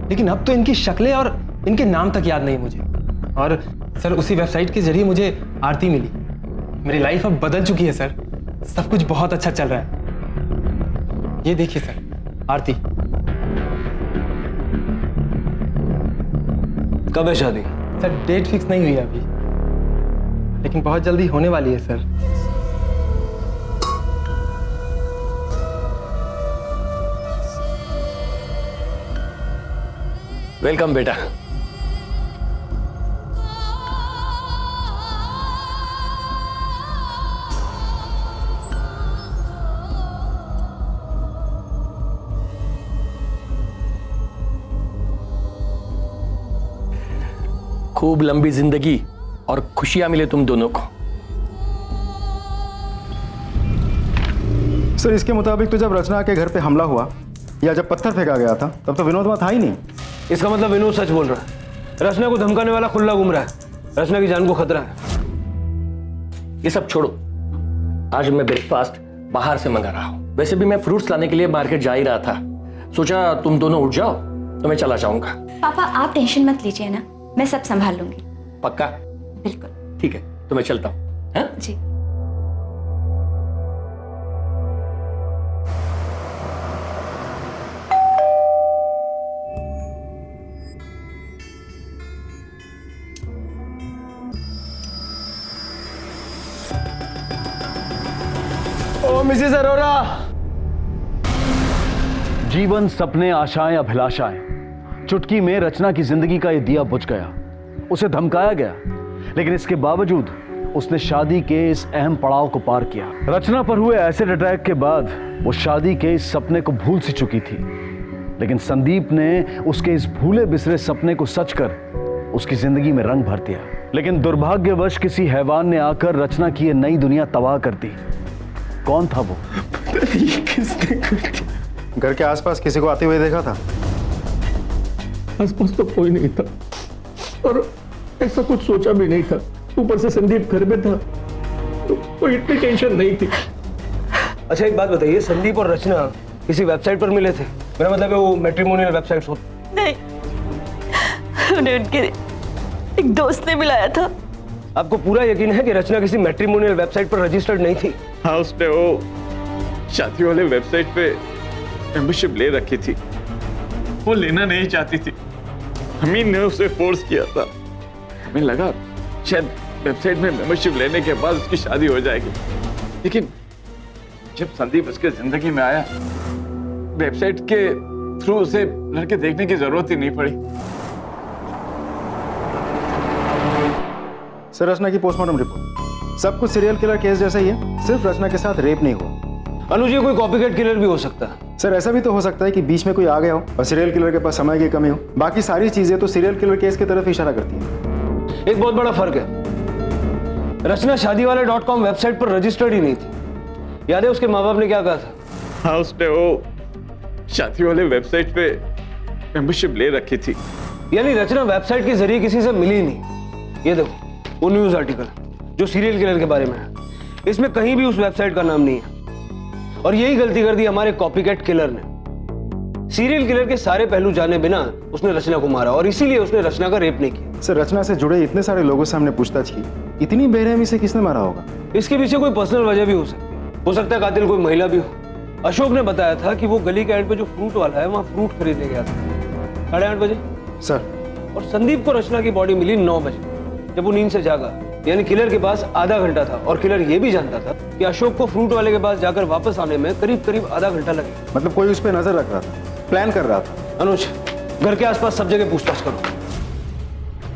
लेकिन अब तो इनकी शक्लें और इनके नाम तक याद नहीं मुझे। और सर उसी वेबसाइट के जरिए मुझे आरती मिली। मेरी लाइफ अब बदल चुकी है सर, सब कुछ बहुत अच्छा चल रहा है। ये देखिए सर, आरती। कब है शादी? सर डेट फिक्स नहीं हुई अभी, लेकिन बहुत जल्दी होने वाली है सर। वेलकम बेटा। खूब लंबी जिंदगी और खुशियां मिले तुम दोनों को। सर इसके मुताबिक तो जब रचना के घर पे हमला हुआ या जब पत्थर फेंका गया था, तब तो विनोद वहां था ही नहीं। इसका मतलब विनोद सच बोल रहा है। रचना को धमकाने वाला खुला घूम रहा है। रचना की जान को खतरा है। ये सब छोड़ो, आज मैं ब्रेकफास्ट बाहर से मंगा रहा हूं। वैसे भी मैं फ्रूट्स लाने के लिए मार्केट जा ही रहा था, सोचा तुम दोनों उठ जाओ तो मैं चला जाऊंगा। पापा आप टेंशन मत लीजिए ना, मैं सब संभाल लूंगी। पक्का? बिल्कुल। ठीक है, तो मैं चलता हूँ। हाँ? जी। ओ मिसेस अरोरा। जीवन, सपने, आशाएं, अभिलाषाएं, चुटकी में रचना की जिंदगी का यह दिया बुझ गया। उसे धमकाया गया, लेकिन इसके बावजूद उसने शादी के इस अहम पड़ाव को पार किया। रचना पर हुए एसिड अटैक के बाद वो शादी के इस सपने को भूल सी चुकी थी, लेकिन संदीप ने उसके इस भूले बिसरे सपने को सच कर उसकी जिंदगी में रंग भर दिया। लेकिन दुर्भाग्यवश किसी हैवान ने आकर रचना की ये नई दुनिया तबाह कर दी। कौन था वो? किसने कर दी? घर के आसपास किसी को आते हुए देखा था? आसपास तो कोई नहीं था और ऐसा कुछ सोचा भी नहीं था। ऊपर से संदीप घर में था तो कोई इतनी टेंशन नहीं थी। अच्छा एक बात बताइए, संदीप और रचना किसी वेबसाइट पर मिले थे? मेरा मतलब है वो मैट्रिमोनियल वेबसाइट हो? नहीं, उन्हें उनके एक दोस्त ने मिलाया था। आपको पूरा यकीन है कि रचना किसी मैट्रिमोनियल वेबसाइट पर रजिस्टर्ड नहीं थी? हाँ, उसने वो शादी वाले वेबसाइट पे मेंबरशिप ले रखी थी। वो लेना नहीं चाहती थी, हमीद ने उसे फोर्स किया था। हमें लगा शायद वेबसाइट में मेंबरशिप लेने के बाद उसकी शादी हो जाएगी, लेकिन जब संदीप उसके जिंदगी में आया, वेबसाइट के थ्रू उसे लड़के देखने की जरूरत ही नहीं पड़ी। सर रचना की पोस्टमार्टम रिपोर्ट, सब कुछ सीरियल किलर केस जैसा ही है, सिर्फ रचना के साथ रेप नहीं हुआ। अनुज, ये कोई कॉपीकैट किलर भी हो सकता है। सर ऐसा भी तो हो सकता है कि बीच में कोई आ गया हो और सीरियल किलर के पास समय की कमी हो। बाकी सारी चीजें तो सीरियल किलर केस की तरफ इशारा करती हैं। एक बहुत बड़ा फर्क है, रचना शादीवाले.com वेबसाइट पर रजिस्टर्ड ही नहीं थी। याद है उसके माँ बाप ने क्या कहा था? हाँ, उसने वो शादी वाले वेबसाइट पे मेंबरशिप ले रखी थी। यानी रचना वेबसाइट के जरिए किसी से मिली नहीं। ये देखो वो न्यूज आर्टिकल जो सीरियल किलर के बारे में है, इसमें कहीं भी उस वेबसाइट का नाम नहीं है। और यही गलती कर दी हमारे कॉपीकैट किलर ने। सीरियल किलर के सारे पहलू जाने बिना उसने रचना को मारा और इसीलिए उसने रचना का रेप नहीं किया। सर रचना से जुड़े इतने सारे लोगों से हमने पूछताछ की, इतनी बेरहमी से किसने मारा होगा? इसके पीछे कोई पर्सनल वजह भी हो सकती है। हो सकता है कातिल कोई महिला भी हो। अशोक ने बताया था कि वो गली के एंड पे जो फ्रूट वाला है वहाँ फ्रूट खरीदने गया था 8:30 बजे सर। और संदीप को रचना की बॉडी मिली 9 बजे, जब वो नींद से जागा। यानी किलर के पास आधा घंटा था और किलर ये भी जानता था कि अशोक को फ्रूट वाले के पास जाकर वापस आने में करीब करीब आधा घंटा लगेगा। मतलब कोई उस पर नजर रख रहा था, प्लान कर रहा था। अनुज, घर के आसपास सब जगह पूछताछ करो।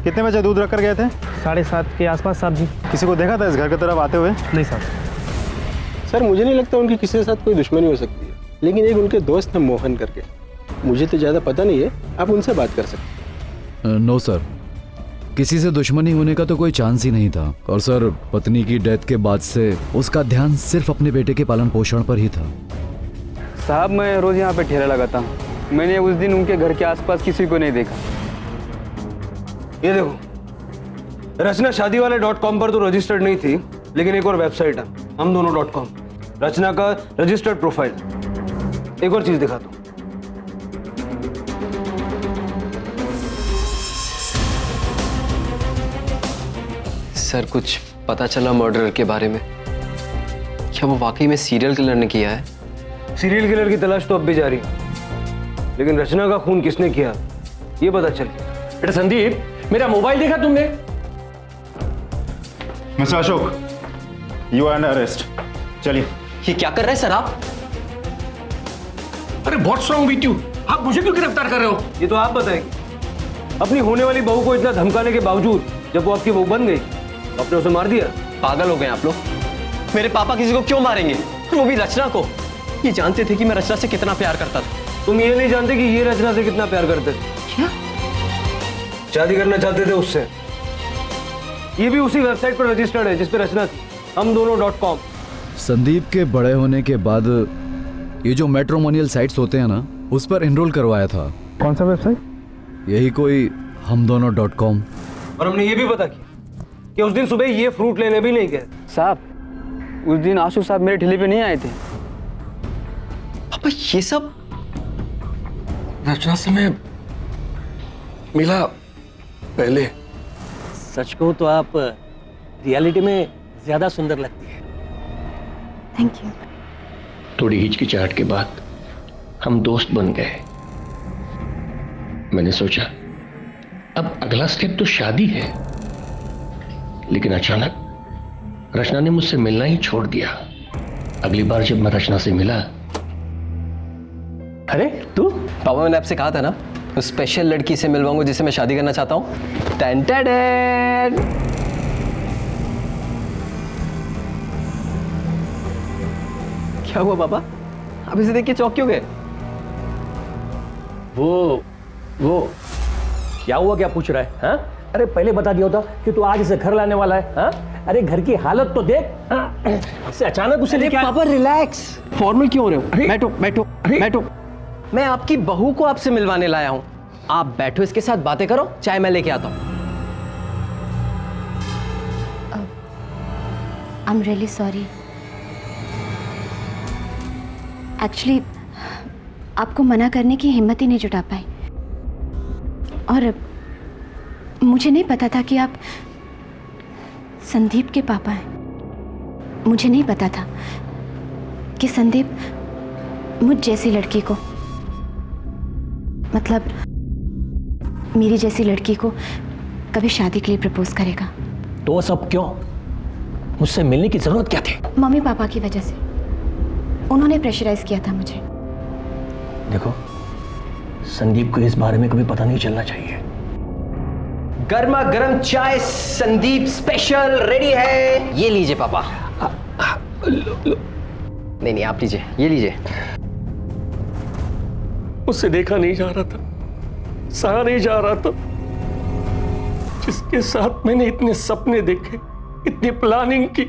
कितने बजे दूध रख कर गए थे? 7:30 के आसपास साहब जी। किसी को देखा था इस घर की तरफ आते हुए? नहीं साहब। सर मुझे नहीं लगता उनकी किसी के साथ कोई दुश्मनी हो सकती है, लेकिन एक उनके दोस्त हैं मोहन करके, मुझे तो ज़्यादा पता नहीं है, आप उनसे बात कर सकते हैं। नो सर, किसी से दुश्मनी होने का तो कोई चांस ही नहीं था। और सर, पत्नी की डेथ के बाद से उसका ध्यान सिर्फ अपने बेटे के पालन पोषण पर ही था। साहब मैं रोज यहाँ पे ठेला लगाता हूँ, मैंने उस दिन उनके घर के आसपास किसी को नहीं देखा। ये देखो, रचना शादीवाले.com पर तो रजिस्टर्ड नहीं थी, लेकिन एक और वेबसाइट है हमदोनों.com, रचना का रजिस्टर्ड प्रोफाइल। एक और चीज दिखाता हूं। सर कुछ पता चला मर्डर के बारे में? क्या वो वाकई में सीरियल किलर ने किया है? सीरियल किलर की तलाश तो अब भी जारी है, लेकिन रचना का खून किसने किया ये पता चल गया। बेटा संदीप, मेरा मोबाइल देखा तुमने? Mister Ashok, you are under arrest. चलिए। ये क्या कर रहे हैं सर आप? अरे व्हाट्स रॉन्ग विद यू? आप मुझे क्यों गिरफ्तार कर रहे हो? ये तो आप बताएंगे। अपनी होने वाली बहू को इतना धमकाने के बावजूद जब वो आपकी बहू बन गई, आपने उसे मार दिया। पागल हो गए आप लोग। मेरे पापा किसी को क्यों मारेंगे, वो भी रचना को? ये जानते थे कि मैं रचना से कितना प्यार करता था। तुम ये नहीं जानते कि ये रचना से कितना प्यार करते थे? क्या? शादी करना चाहते थे उससे। ये भी उसी वेबसाइट पर रजिस्टर्ड है जिस पे रचना थी, हमदोनों.com। संदीप के बड़े होने के बाद ये जो मैट्रिमोनियल साइट्स होते हैं ना, उस पर एनरोल करवाया था। कौन सा वेबसाइट? यही कोई हमदोनों.com। और हमने ये भी पता किया कि उस दिन सुबह ये फ्रूट लेने भी नहीं गए। साहब उस दिन आशु साहब मेरे ठेले पे नहीं आए थे। पापा ये सब? रचना से मैं मिला पहले। सच को तो आप रियलिटी में ज्यादा सुंदर लगती है। Thank you. थोड़ी हिचकिचाहट के बाद हम दोस्त बन गए। मैंने सोचा अब अगला स्टेप तो शादी है, लेकिन अचानक रचना ने मुझसे मिलना ही छोड़ दिया। अगली बार जब मैं रचना से मिला। अरे तू? पापा मैंने आपसे कहा था ना, उस स्पेशल लड़की से मिलवाऊंगा जिससे मैं शादी करना चाहता हूँ। टन टन टन। क्या हुआ पापा, आप इसे देख के चौंक क्यों गए? वो क्या हुआ, क्या पूछ रहा है? हाँ? अरे पहले बता दिया होता कि तू आज इसे घर लाने वाला है। हाँ? अरे घर की हालत तो देख। हाँ? इसे अचानक उसे लेके पापा रिलैक्स, फॉर्मल क्यों हो रहे हो? बैठो बैठो बैठो। मैं आपकी बहू को आपसे मिलवाने लाया हूं। आप बैठो, इसके साथ बातें करो, चाय मैं लेके आता हूं। I am really sorry. Actually आपको मना करने की हिम्मत ही नहीं जुटा पाई, और मुझे नहीं पता था कि आप संदीप के पापा हैं। मुझे नहीं पता था कि संदीप मुझ जैसी लड़की को, मतलब मेरी जैसी लड़की को कभी शादी के लिए प्रपोज करेगा। तो वो सब क्यों? मुझसे मिलने की जरूरत क्या थी? मम्मी पापा की वजह से। उन्होंने प्रेशराइज किया था मुझे। देखो, संदीप को इस बारे में कभी पता नहीं चलना चाहिए। गर्मा गर्म चाय संदीप स्पेशल रेडी है। ये लीजिए पापा। नहीं नहीं, आप लीजिए, ये लीजिए। उससे देखा नहीं जा रहा था, सहा नहीं जा रहा था। जिसके साथ मैंने इतने सपने देखे, इतनी प्लानिंग की,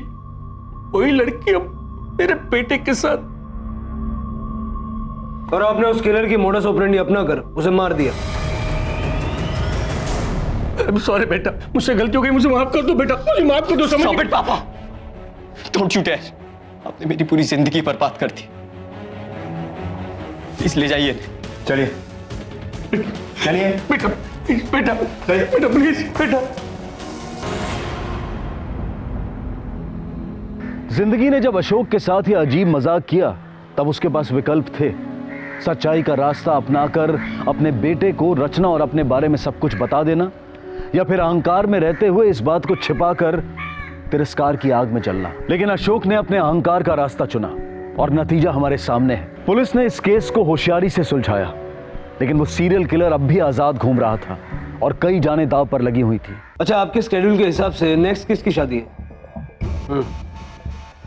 वही लड़की अब मेरे बेटे के साथ। और आपने उस किलर की मोडस ऑपरेंडी अपना कर उसे मार दिया। सॉरी बेटा, मुझसे गलती हो गई, मुझे माफ कर दो बेटा, मुझे माफ कर दो। समझ पापा, डोंट यू डेयर। आपने मेरी पूरी जिंदगी बर्बाद कर दी। प्लीज ले जाइए। चलिए चलिए बेटा, बेटा बेटा प्लीज बेटा। जिंदगी ने जब अशोक के साथ ये अजीब मजाक किया तब उसके पास विकल्प थे। सच्चाई का रास्ता अपनाकर अपने बेटे को रचना और अपने बारे में सब कुछ बता देना, या फिर अहंकार में रहते हुए इस बात को छिपाकर तिरस्कार की आग में जलना। लेकिन अशोक ने अपने अहंकार का रास्ता चुना और नतीजा हमारे सामने है। पुलिस ने इस केस को होशियारी से सुलझाया, लेकिन वो सीरियल किलर अब भी आजाद घूम रहा था और कई जानें दांव पर लगी हुई थी। अच्छा, आपके स्केड्यूल के हिसाब से नेक्स्ट किसकी शादी है?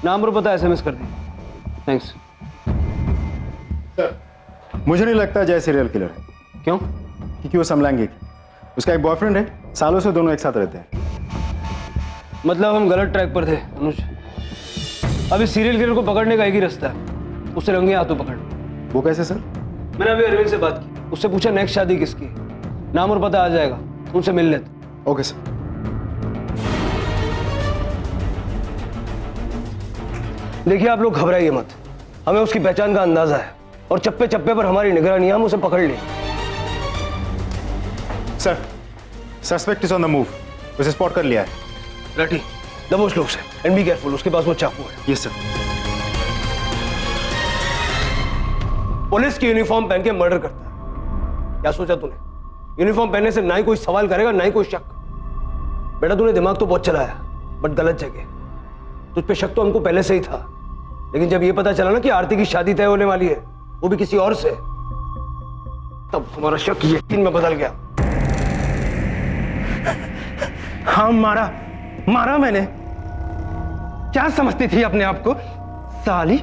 नाम और पता SMS कर दी। थैंक्स। सर, मुझे नहीं लगता जय सीरियल किलर है। क्यों? क्योंकि वो समलैंगिक है। उसका एक बॉयफ्रेंड है, सालों से दोनों एक साथ रहते हैं। मतलब हम गलत ट्रैक पर थे अनुज। अभी सीरियल किलर को पकड़ने का एक ही रास्ता है, उसे रंगे हाथों पकड़। वो कैसे सर? मैंने अभी अरविंद से बात की, उससे पूछा नेक्स्ट शादी किसकी है। नाम और पता आ जाएगा, उनसे मिल लेते। Okay sir. देखिए, आप लोग घबराइए मत, हमें उसकी पहचान का अंदाजा है और चप्पे चप्पे पर हमारी निगरानी है, हम उसे पकड़ लें। Sir, suspect is on the move. उसे स्पॉट कर लिया है। राठी, दबोच लो उसे एंड बी केयरफुल, उसके पास वो चाकू है। Yes sir. पुलिस की यूनिफॉर्म पहन के मर्डर करता है। क्या सोचा तूने? यूनिफॉर्म पहनने से ना ही कोई सवाल करेगा ना ही कोई शक। बेटा, तूने दिमाग तो बहुत चलाया बट गलत जगह। तुझ पे शक तो हमको पहले से ही था, लेकिन जब ये पता चला ना कि आरती की शादी तय होने वाली है, वो भी किसी और से, तब हमारा शक यकीन में बदल गया। हाँ, मारा मैंने। क्या समझती थी अपने आप को? साली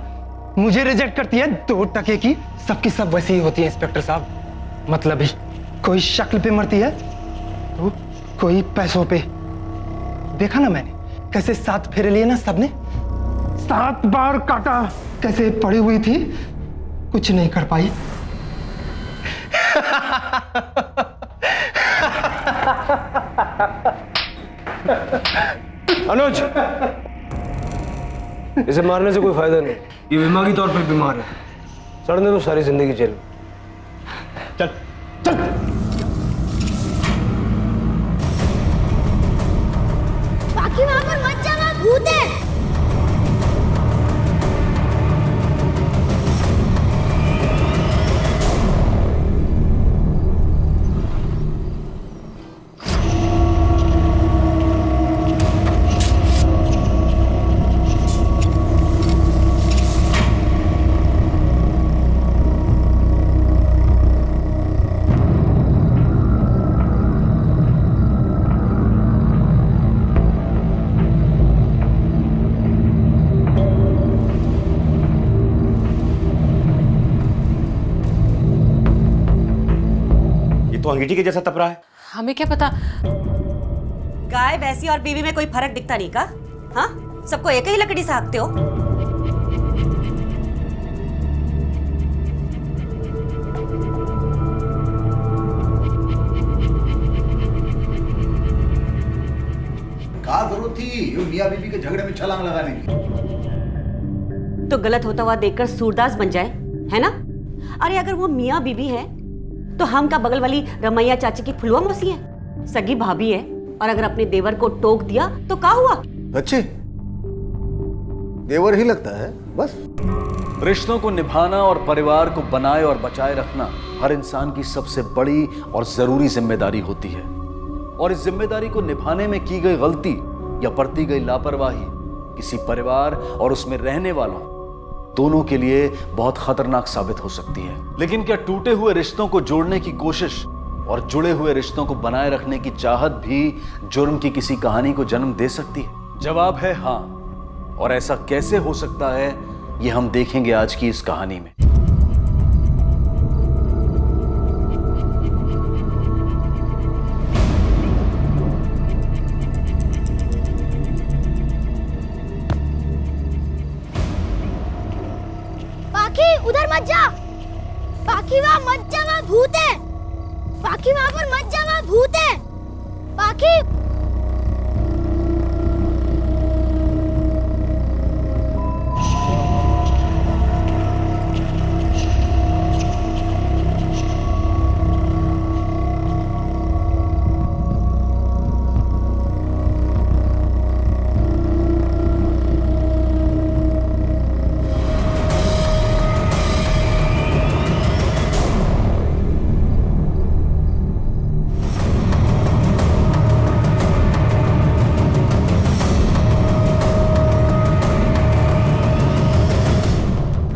मुझे रिजेक्ट करती है, 2 टके की। सबकी सब वैसी ही होती है इंस्पेक्टर साहब। मतलब ही कोई शक्ल पे मरती है तो कोई पैसों पे। देखा ना मैंने कैसे 7 फेरे लिए ना सबने, 7 बार काटा, कैसे पड़ी हुई थी, कुछ नहीं कर पाई। अनुज, इसे मारने से कोई फायदा नहीं, ये दिमागी तौर पे बीमार है। सड़ने तो सारी जिंदगी जेल में। चल चल। बाकी वहां पर मत जाना, भूत है। तो अंगीठी के जैसा तप रहा है। हमें क्या पता। गाय भैंसी और बीवी में कोई फर्क दिखता नहीं का? हाँ, सबको एक ही लकड़ी से हाँकते हो। क्या जरूरत थी ये मियां बीबी के झगड़े में छलांग लगाने की? तो गलत होता हुआ देखकर सूरदास बन जाए, है ना? अरे अगर वो मियां बीबी है तो हम का बगल वाली रमैया चाची की फुलवा मौसी है, सगी भाभी है। और अगर अपने देवर को टोक दिया तो क्या हुआ? अच्छे देवर ही लगता है बस। रिश्तों को निभाना और परिवार को बनाए और बचाए रखना हर इंसान की सबसे बड़ी और जरूरी जिम्मेदारी होती है। और इस जिम्मेदारी को निभाने में की गई गलती या बरती गई लापरवाही किसी परिवार और उसमें रहने वालों दोनों के लिए बहुत खतरनाक साबित हो सकती है। लेकिन क्या टूटे हुए रिश्तों को जोड़ने की कोशिश और जुड़े हुए रिश्तों को बनाए रखने की चाहत भी जुर्म की किसी कहानी को जन्म दे सकती है? जवाब है हाँ। और ऐसा कैसे हो सकता है, ये हम देखेंगे आज की इस कहानी में। उधर मत जा। बाकी वहां मत जा, वहां भूत है। बाकी वहां पर मत जा, वहां भूत है। बाकी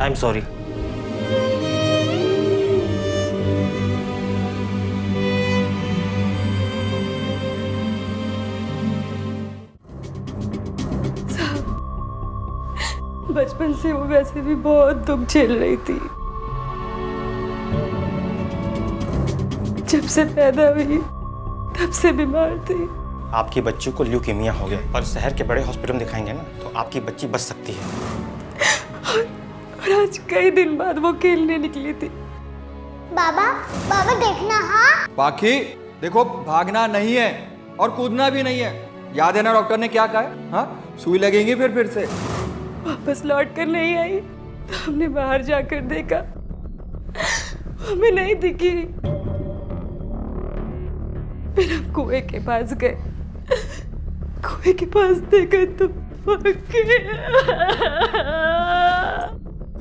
आई एम सॉरी। बचपन से वो वैसे भी बहुत दुख झेल रही थी। जब से पैदा हुई तब से बीमार थी। आपकी बच्ची को ल्यूकेमिया हो गया और शहर के बड़े हॉस्पिटल में दिखाएंगे ना तो आपकी बच्ची बच सकती है। और आज कई दिन बाद वो खेलने निकली थी। बाबा बाबा देखना। हाँ बाकी देखो, भागना नहीं है और कूदना भी नहीं है। याद है ना डॉक्टर ने क्या कहा है? हाँ, सुई लगेंगी फिर से। वापस लौट कर नहीं आई तो हमने बाहर जाकर देखा, हमें नहीं दिखी। फिर हम कुएं के पास गए, कुएं के पास देखा तो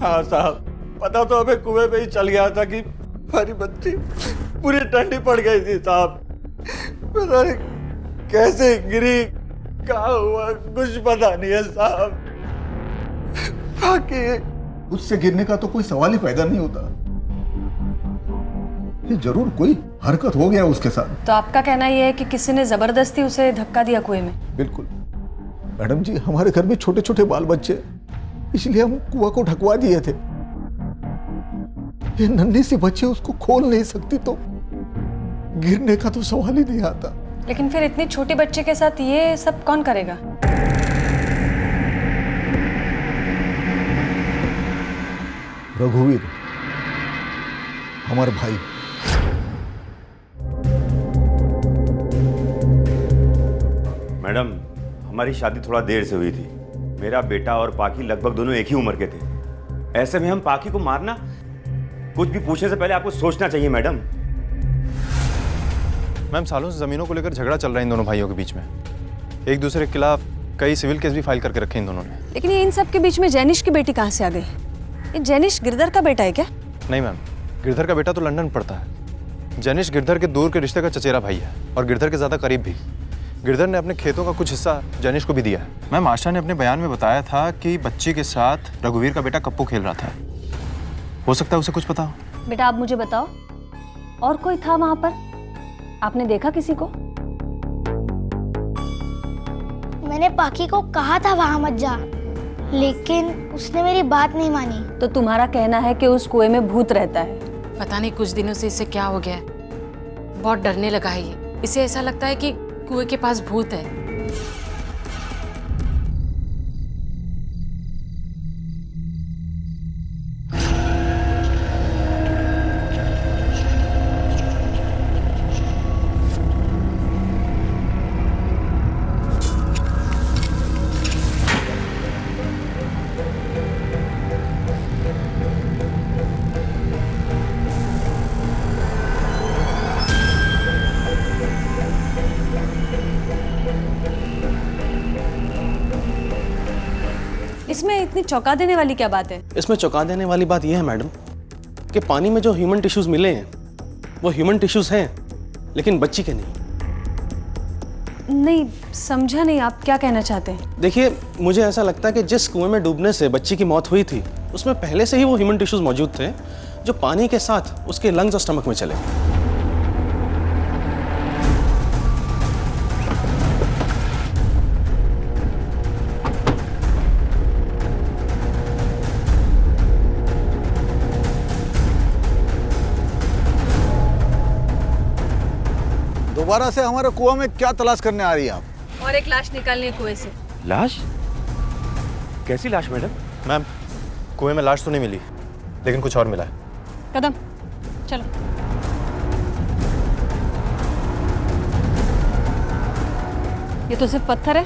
हाँ साहब, पता तो हमें कुएं पे ही चल गया था कि हमारी बच्ची पूरी ठंडी पड़ गई थी साहब। पता नहीं कैसे गिरी, कहाँ हुआ, कुछ पता नहीं है साहब। बाकी उससे गिरने का तो कोई सवाल ही पैदा नहीं होता। ये जरूर कोई हरकत हो गया उसके साथ। तो आपका कहना यह है कि किसी ने जबरदस्ती उसे धक्का दिया कुएं में? बिल्कुल मैडम जी, हमारे घर में छोटे छोटे बाल बच्चे, इसलिए हम कुआं को ढकवा दिए थे। ये नन्ही सी बच्ची उसको खोल नहीं सकती तो गिरने का तो सवाल ही नहीं आता। लेकिन फिर इतनी छोटी बच्चे के साथ ये सब कौन करेगा? रघुवीर, हमारे भाई। मैडम, हमारी शादी थोड़ा देर से हुई थी। मेरा बेटा और पाकी लगभग दोनों एक ही उम्र के थे। ऐसे में हम पाकी को मारना, कुछ भी पूछने से पहले आपको सोचना चाहिए मैडम। मैम, सालों से जमीनों को लेकर झगड़ा चल रहा है इन दोनों भाइयों के बीच में। एक दूसरे के खिलाफ कई सिविल केस भी फाइल करके रखे इन दोनों ने। लेकिन ये इन सब के बीच में जैनिश की बेटी कहाँ से आ गई? ये जैनिश गिरधर का बेटा है क्या? नहीं मैम, गिरधर का बेटा तो लंदन पढ़ता है। जैनिश गिरधर के दूर के रिश्ते का चचेरा भाई है और गिरधर के ज़्यादा करीब भी। गिरधर ने अपने खेतों का कुछ हिस्सा जैनिश को भी दिया है। मैम, आशा ने अपने बयान में बताया था कि बच्ची के साथ रघुवीर का बेटा कप्पू खेल रहा था। हो सकता है उसे कुछ पता हो। बेटा आप मुझे बताओ, और कोई था वहां पर? आपने देखा किसी को? मैंने पाकी को कहा था वहां मत जा, लेकिन उसने मेरी बात नहीं मानी। तो तुम्हारा कहना है कि उस कुएं में भूत रहता है? पता नहीं कुछ दिनों से इसे क्या हो गया है, बहुत डरने लगा है ये। इसे ऐसा लगता है कि कुएं के पास भूत है। इसमें इतनी चौंका देने वाली क्या बात है? इसमें चौंका देने वाली बात यह है मैडम कि पानी में जो ह्यूमन टिश्यूज मिले हैं वो ह्यूमन टिश्यूज हैं, लेकिन बच्ची के नहीं। नहीं समझा नहीं, आप क्या कहना चाहते हैं? देखिए, मुझे ऐसा लगता है कि जिस कुएं में डूबने से बच्ची की मौत हुई थी उसमें पहले से ही वो ह्यूमन टिश्यूज मौजूद थे जो पानी के साथ उसके लंग्स और स्टमक में चले। दोबारा से हमारे कुआं में क्या तलाश करने आ रही है आप? और एक लाश निकालनी है कुएं से। लाश? कैसी लाश मैडम? मैम, कुएं में लाश तो नहीं मिली, लेकिन कुछ और मिला है। कदम चलो। ये तो सिर्फ पत्थर है।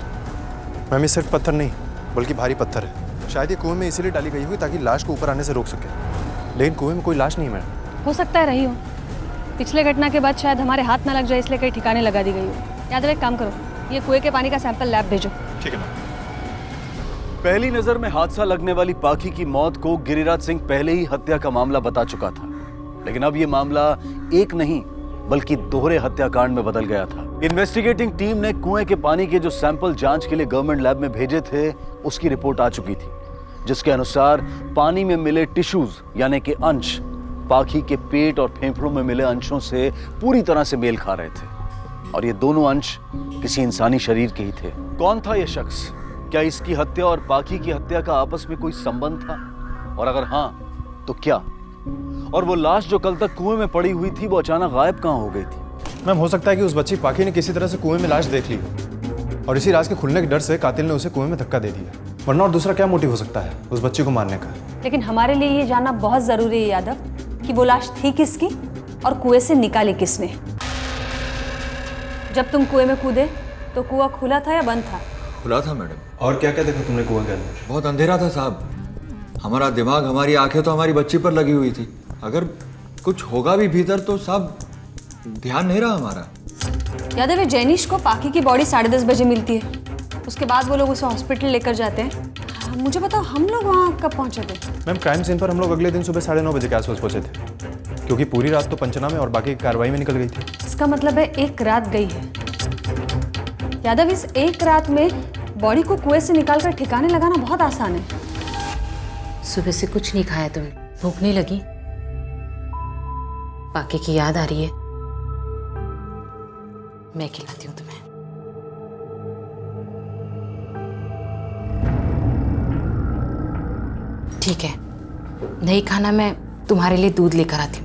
मैम, ये सिर्फ पत्थर नहीं बल्कि भारी पत्थर है। शायद ये कुएं में इसीलिए डाली गई होगी ताकि लाश को ऊपर आने से रोक सके, लेकिन कुएं में कोई लाश नहीं है मैडम। हो सकता है रही हो। पिछले घटना के बाद शायद हमारे हाथ ना लग जाए इसलिए कई ठिकाने लगा दी गई हो। यादव एक काम करो, ये कुएं के पानी का सैंपल लैब भेजो। ठीक है मैम। पहली नजर में हादसा लगने वाली पाखी की मौत को गिरिराज सिंह पहले ही हत्या का मामला बता चुका था, लेकिन अब यह मामला एक नहीं बल्कि दोहरे हत्याकांड में बदल गया था। इन्वेस्टिगेटिंग टीम ने कुएं के पानी के जो सैंपल जांच के लिए गवर्नमेंट लैब में भेजे थे उसकी रिपोर्ट आ चुकी थी, जिसके अनुसार पानी में मिले टिश्यूज यानी कि अंश पाखी के पेट और फेफड़ों में मिले अंशों से पूरी तरह से मेल खा रहे थे और ये दोनों अंश किसी इंसानी शरीर के ही थे। कौन था यह शख्स? क्या इसकी हत्या और पाखी की हत्या का आपस में कोई संबंध था, और अगर हाँ तो क्या? और वो लाश जो कल तक कुएं में पड़ी हुई थी वो अचानक गायब कहां हो गई थी? मैम, हो सकता है कि उस बच्ची पाखी ने किसी तरह से कुएं में लाश देख ली और इसी राज के खुलने के डर से कातिल ने उसे कुएं में धक्का दे दिया। वरना और दूसरा क्या मोटिव हो सकता है उस बच्ची को मारने का? लेकिन हमारे लिए ये जानना बहुत जरूरी है यादव कि वो लाश थी किसकी और कुएं से निकाली किसने। जब तुम कुएं में कूदे तो कुआं खुला था या बंद था? खुला था मैडम। और क्या क्या देखा तुमने कुएं के अंदर? बहुत अंधेरा था साहब। हमारा दिमाग, हमारी आंखें तो हमारी बच्ची पर लगी हुई थी। अगर कुछ होगा भी भीतर तो साहब ध्यान नहीं रहा हमारा। यादव, जैनिश को पाखी की बॉडी 10:30 बजे मिलती है, उसके बाद वो लोग उसे हॉस्पिटल लेकर जाते हैं। मुझे बताओ हम लोग वहाँ कब पहुँचे थे? मैम, क्राइम सीन पर हम लोग अगले दिन सुबह 9:30 बजे के आसपास पहुंचे थे, क्योंकि पूरी रात तो पंचनामे और बाकी की कार्रवाई में निकल गई थी। इसका मतलब है एक रात गई है। यादव, इस एक रात में बॉडी को कुएं से निकालकर ठिकाने लगाना बहुत आसान है। सुबह से कुछ नहीं खाया तुमने, भूख नहीं लगी? पाके की याद आ रही है? मैं खिलाती हूँ तुम्हें। ठीक है, नहीं खाना, मैं तुम्हारे लिए दूध लेकर आती हूँ।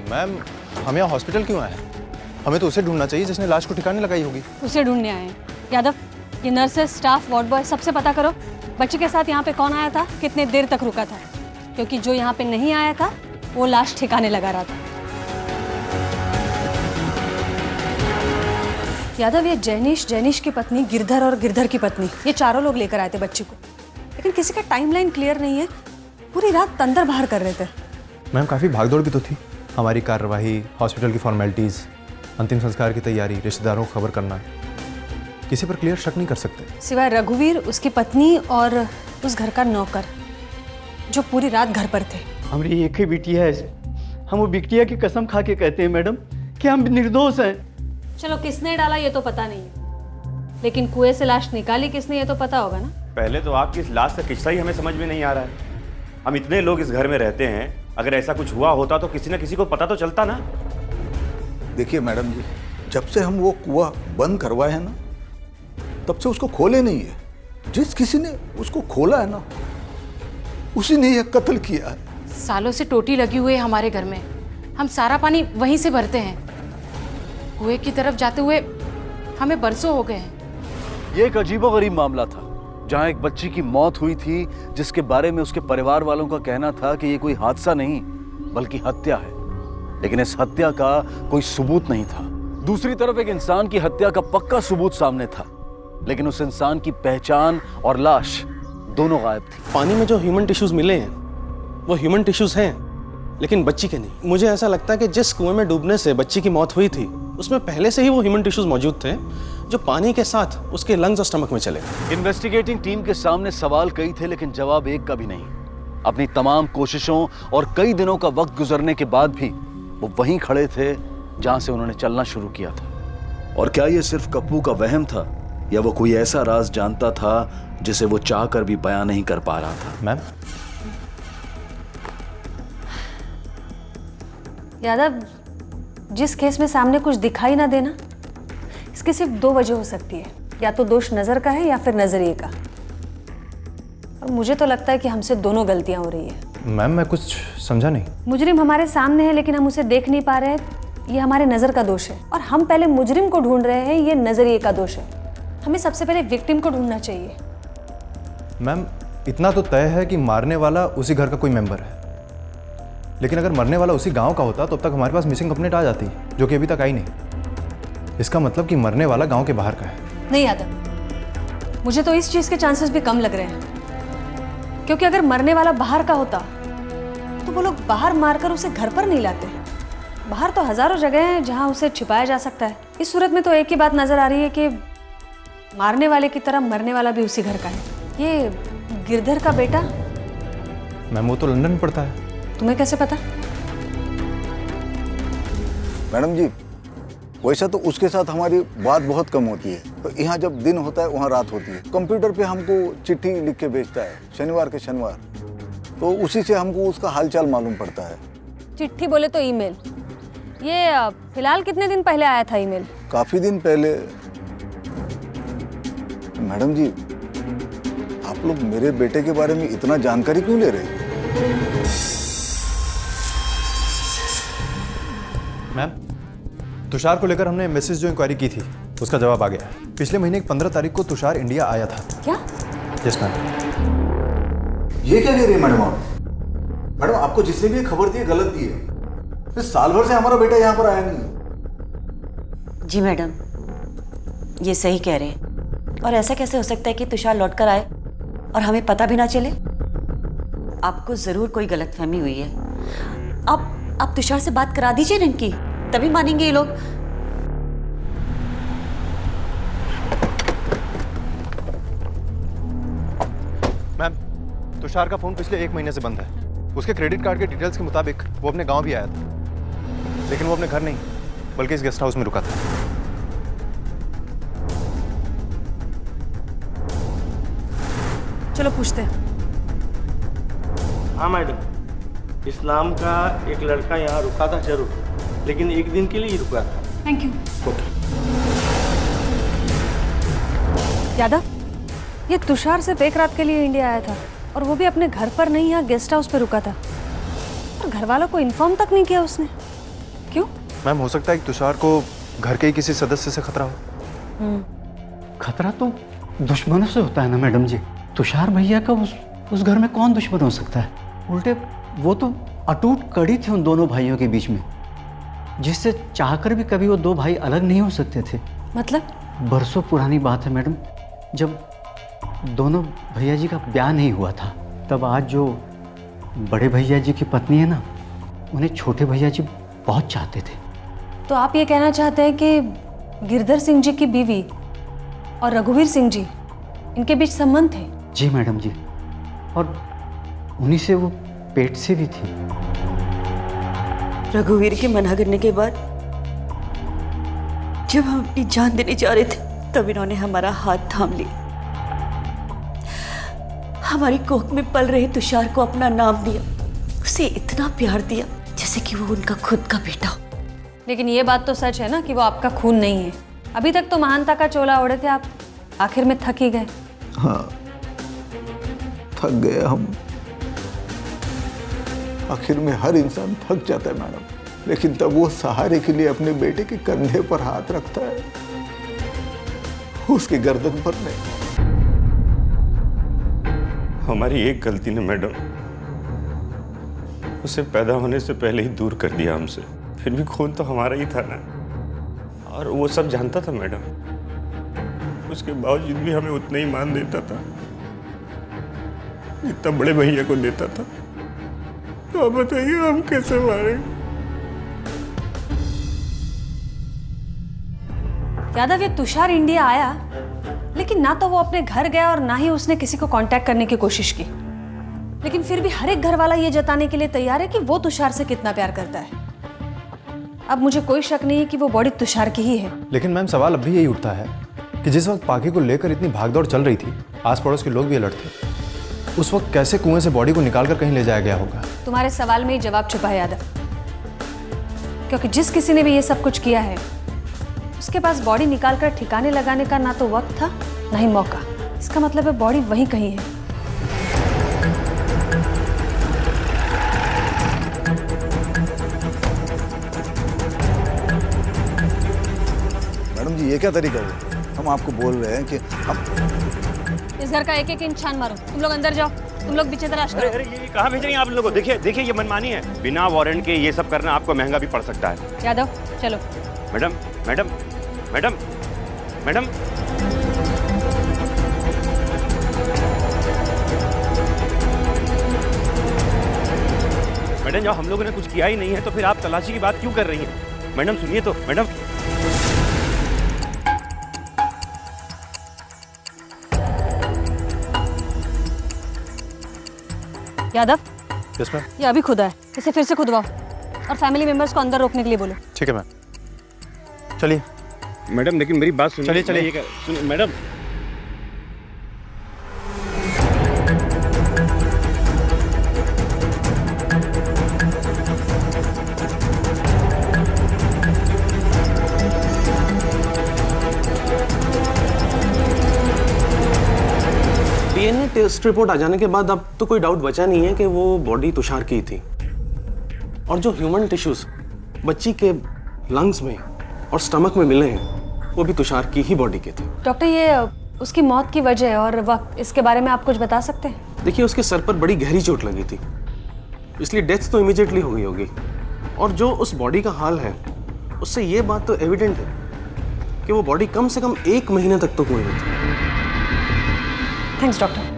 मैम, हम यहाँ हॉस्पिटल क्यों आए हैं? हमें तो उसे ढूंढना चाहिए जिसने लाश को ठिकाने लगाई होगी। उसे ढूंढने आए हैं। यादव, ये नर्सेस, स्टाफ, वार्ड बॉय, सबसे पता करो बच्चे के साथ यहाँ पे कौन आया था, कितने देर तक रुका था, क्योंकि जो यहाँ पे नहीं आया था वो लाश ठिकाने लगा रहा था। यादव, ये जैनिश की पत्नी, गिरधर और गिरधर की पत्नी, ये चारों लोग लेकर आए थे बच्चे को, लेकिन किसी का टाइमलाइन क्लियर नहीं है। पूरी रात अंदर बाहर कर रहे थे। मैम, काफ़ी भागदौड़ भी तो थी। हमारी कार्यवाही, हॉस्पिटल की फॉर्मेलिटीज़, अंतिम संस्कार की तैयारी, रिश्तेदारों को खबर करना, किसी पर क्लियर शक नहीं कर सकते सिवाय रघुवीर, उसकी पत्नी और उस घर का नौकर जो पूरी रात घर पर थे। हमारी एक ही बिटिया है। हम वो बिटिया की कसम खा के कहते हैं मैडम कि हम निर्दोष हैं। चलो, किसने डाला ये तो पता नहीं है, लेकिन कुएं से लाश निकाली किसने ये तो पता होगा ना। पहले तो आपकी इस लाश का किस्सा ही हमें समझ में नहीं आ रहा है। हम इतने लोग इस घर में रहते हैं, अगर ऐसा कुछ हुआ होता तो किसी न किसी को पता तो चलता ना। देखिए मैडम जी, जब से हम वो कुआं बंद करवाए हैं ना, तब से उसको खोले नहीं है। जिस किसी ने उसको खोला है ना, उसी ने यह कत्ल किया है। सालों से टोटी लगी हुई है हमारे घर में, हम सारा पानी वहीं से भरते हैं। कुएं की तरफ जाते हुए हमें बरसों हो गए हैं। ये एक अजीबोगरीब मामला था, जहां एक बच्ची की मौत हुई थी, जिसके बारे में उसके परिवार वालों का कहना था कि ये कोई हादसा नहीं बल्कि हत्या है, लेकिन इस हत्या का कोई सबूत नहीं था। दूसरी तरफ एक इंसान की हत्या का पक्का सबूत सामने था, लेकिन उस इंसान की पहचान और लाश दोनों गायब थी। पानी में जो ह्यूमन टिश्यूज मिले हैं वो ह्यूमन टिश्यूज हैं, लेकिन बच्ची के नहीं। मुझे ऐसा लगता है कि जिस कुएं में डूबने से बच्ची की मौत हुई थी, उसमें पहले से ही वो ह्यूमन टिश्यूज मौजूद थे जो पानी के साथ उसके लंग्स और स्टमक में चले गए। इन्वेस्टिगेटिंग टीम के सामने सवाल कई थे, लेकिन जवाब एक का भी नहीं। अपनी तमाम कोशिशों और कई दिनों का वक्त गुजरने के बाद भी वो वहीं खड़े थे जहां से उन्होंने चलना शुरू किया था। और क्या ये सिर्फ कप्पू का वहम था, या वो कोई ऐसा राज जानता था जिसे वो चाहकर भी बयां नहीं कर पा रहा था? मैम, यादव, जिस केस में सामने कुछ दिखाई ना देना, इसकी सिर्फ दो वजह हो सकती है, या तो दोष नजर का है या फिर नजरिए का। और मुझे तो लगता है कि हमसे दोनों गलतियां हो रही है। मैम, मैं कुछ समझा नहीं। मुजरिम हमारे सामने है लेकिन हम उसे देख नहीं पा रहे हैं, ये हमारे नजर का दोष है। और हम पहले मुजरिम को ढूंढ रहे हैं, ये नजरिए का दोष है। हमें सबसे पहले विक्टिम को ढूंढना चाहिए। मैम, इतना तो तय है कि मारने वाला उसी घर का कोई मेंबर है, लेकिन अगर मरने वाला उसी गांव का होता तो अब तक हमारे पास मिसिंग कंप्लेंट आ जाती, जो कि अभी तक आई नहीं। इसका मतलब कि मरने वाला गांव के बाहर का है। नहीं यादव, मुझे तो इस चीज के चांसेस भी कम लग रहे हैं, क्योंकि अगर मरने वाला बाहर का होता तो वो लोग बाहर मारकर उसे घर पर नहीं लाते। बाहर तो हजारों जगह हैं जहां उसे छिपाया जा सकता है। इस सूरत में तो एक ही बात नजर आ रही है कि मारने वाले की तरह मरने वाला भी उसी घर का है। ये गिरधर का बेटा, मैम वो तो लंदन में पढ़ता है। तुम्हें कैसे पता? मैडम जी, वैसा तो उसके साथ हमारी बात बहुत कम होती है, तो यहाँ जब दिन होता है वहाँ रात होती है। कंप्यूटर पे हमको चिट्ठी लिख के भेजता है शनिवार के शनिवार, तो उसी से हमको उसका हालचाल मालूम पड़ता है। चिट्ठी बोले तो ईमेल। ये फिलहाल कितने दिन पहले आया था ईमेल? काफी दिन पहले। मैडम जी, आप लोग मेरे बेटे के बारे में इतना जानकारी क्यों ले रहे हैं? मैम, तुषार को लेकर हमने मैसेज जो इंक्वायरी की थी उसका जवाब आ गया। पिछले महीने की 15 तारीख को तुषार इंडिया आया था। क्या? Yes ma'am. ये क्या कह रही है मैडम आप? मैडम, आपको जिसने भी ये खबर दी है गलत दी है। इस साल भर से हमारा बेटा यहाँ पर आया नहीं। जी मैडम, ये सही कह रहे हैं। और ऐसा कैसे हो सकता है कि तुषार लौट कर आए और हमें पता भी ना चले? आपको जरूर कोई गलतफहमी हुई है। आप तुषार से बात करा दीजिए ना इनकी, तभी मानेंगे ये लोग। मैम, तुषार का फोन पिछले 1 महीने से बंद है। उसके क्रेडिट कार्ड के डिटेल्स के मुताबिक वो अपने गांव भी आया था, लेकिन वो अपने घर नहीं बल्कि इस गेस्ट हाउस में रुका था। चलो पूछते हैं। हाँ मैडम, इस्लाम का एक लड़का यहाँ रुका था जरूर, लेकिन एक दिन के लिए ही रुका था। Thank you. यादव, ये तुषार सिर्फ एक रात के लिए इंडिया आया था, और वो भी अपने घर पर नहीं, यहाँ गेस्ट हाउस पे रुका था। और घर वालों को इन्फॉर्म तक नहीं किया उसने। क्यों? मैम, हो सकता है कि तुषार को घर के ही किसी सदस्य से खतरा हो। खतरा तो दुश्मनों से होता है ना मैडम जी। तुषार भैया का उस घर में कौन दुश्मन हो सकता है? उल्टे वो तो अटूट कड़ी थी उन दोनों भाइयों के बीच में, जिससे चाहकर भी कभी वो 2 भाई अलग नहीं हो सकते थे। मतलब? बरसों पुरानी बात है मैडम, जब दोनों भैया जी का ब्याह नहीं हुआ था, तब आज जो बड़े भैया जी की पत्नी है ना, उन्हें छोटे भैया जी बहुत चाहते थे। तो आप ये कहना चाहते हैं कि गिरधर सिंह जी की बीवी और रघुवीर सिंह जी, इनके बीच संबंध थे? जी मैडम जी, और उन्हीं से वो पेट से भी थी। रघुवीर के मना करने के बाद जब हम अपनी जान देने जा रहे थे, तब इन्होंने हमारा हाथ थाम लिया, हमारी कोख में पल रहे तुषार को अपना नाम दिया, उसे इतना प्यार दिया जैसे कि वो उनका खुद का बेटा हो। लेकिन ये बात तो सच है ना कि वो आपका खून नहीं है। अभी तक तो महानता का चोला ओढ़े थे आप, आखिर में थक ही गए। हाँ, थक गए हम। आखिर में हर इंसान थक जाता है मैडम, लेकिन तब वो सहारे के लिए अपने बेटे के कंधे पर हाथ रखता है, उसकी गर्दन पर नहीं। हमारी एक गलती ने मैडम उसे पैदा होने से पहले ही दूर कर दिया हमसे। फिर भी खून तो हमारा ही था ना, और वो सब जानता था मैडम। उसके बावजूद भी हमें उतना ही मान देता था जितना बड़े भैया को देता था। तो अब बताइए हम कैसे मारे? यादव, ये तुषार इंडिया आया, लेकिन ना तो वो अपने घर गया और ना ही उसने किसी को कांटेक्ट करने की कोशिश की। लेकिन फिर भी हर एक घर वाला ये जताने के लिए तैयार है कि वो तुषार से कितना प्यार करता है। अब मुझे कोई शक नहीं है कि वो बॉडी तुषार की ही है। लेकिन मैम, सवाल अब भी यही उठता है कि जिस वक्त पाकी को लेकर इतनी भागदौड़ चल रही थी, आस पड़ोस के लोग भी अलर्ट थे, उस वक्त कैसे कुएं से बॉडी को निकालकर कहीं ले जाया गया होगा? तुम्हारे सवाल में ही जवाब छुपा है यादव, क्योंकि जिस किसी ने भी ये सब कुछ किया है, उसके पास बॉडी निकालकर ठिकाने लगाने का ना तो वक्त था ना ही मौका। इसका मतलब है बॉडी वहीं कहीं है। मैडम जी, ये क्या तरीका है? हम आपको बोल रहे हैं कि इस घर का एक एक इंच छान मारो। तुम लोग अंदर जाओ, तुम लोग पीछे तलाश करो। अरे ये कहाँ भेज रही हैं आप लोगों को? देखिए ये मनमानी है। बिना वारंट के ये सब करना आपको महंगा भी पड़ सकता है। यादव, चलो। Madam madam madam madam madam, जब हम लोगों ने कुछ किया ही नहीं है तो फिर आप तलाशी की बात क्यों कर रही हैं? मैडम सुनिए तो। Madam, Yadav, yes ma'am. ये अभी खुदा है, इसे फिर से खुदवाओ और फैमिली मेंबर्स को अंदर रोकने के लिए बोलो। ठीक है मैम, चलिए। मैडम लेकिन मेरी बात सुनिए। चलिए चलिए। सुनिए मैडम। डीएनए टेस्ट रिपोर्ट आ जाने के बाद अब तो कोई डाउट बचा नहीं है कि वो बॉडी तुषार की थी। और जो ह्यूमन टिश्यूज बच्ची के लंग्स में और स्टमक में मिले हैं वो भी तुषार की ही बॉडी के थे। डॉक्टर, ये उसकी मौत की वजह और वक्त, इसके बारे में आप कुछ बता सकते हैं? देखिए, उसके सर पर बड़ी गहरी चोट लगी थी, इसलिए डेथ तो इमीडिएटली हो गई होगी। और जो उस बॉडी का हाल है उससे ये बात तो एविडेंट है कि वो बॉडी कम से कम 1 महीने तक तो कोई नहीं थी। Thanks doctor.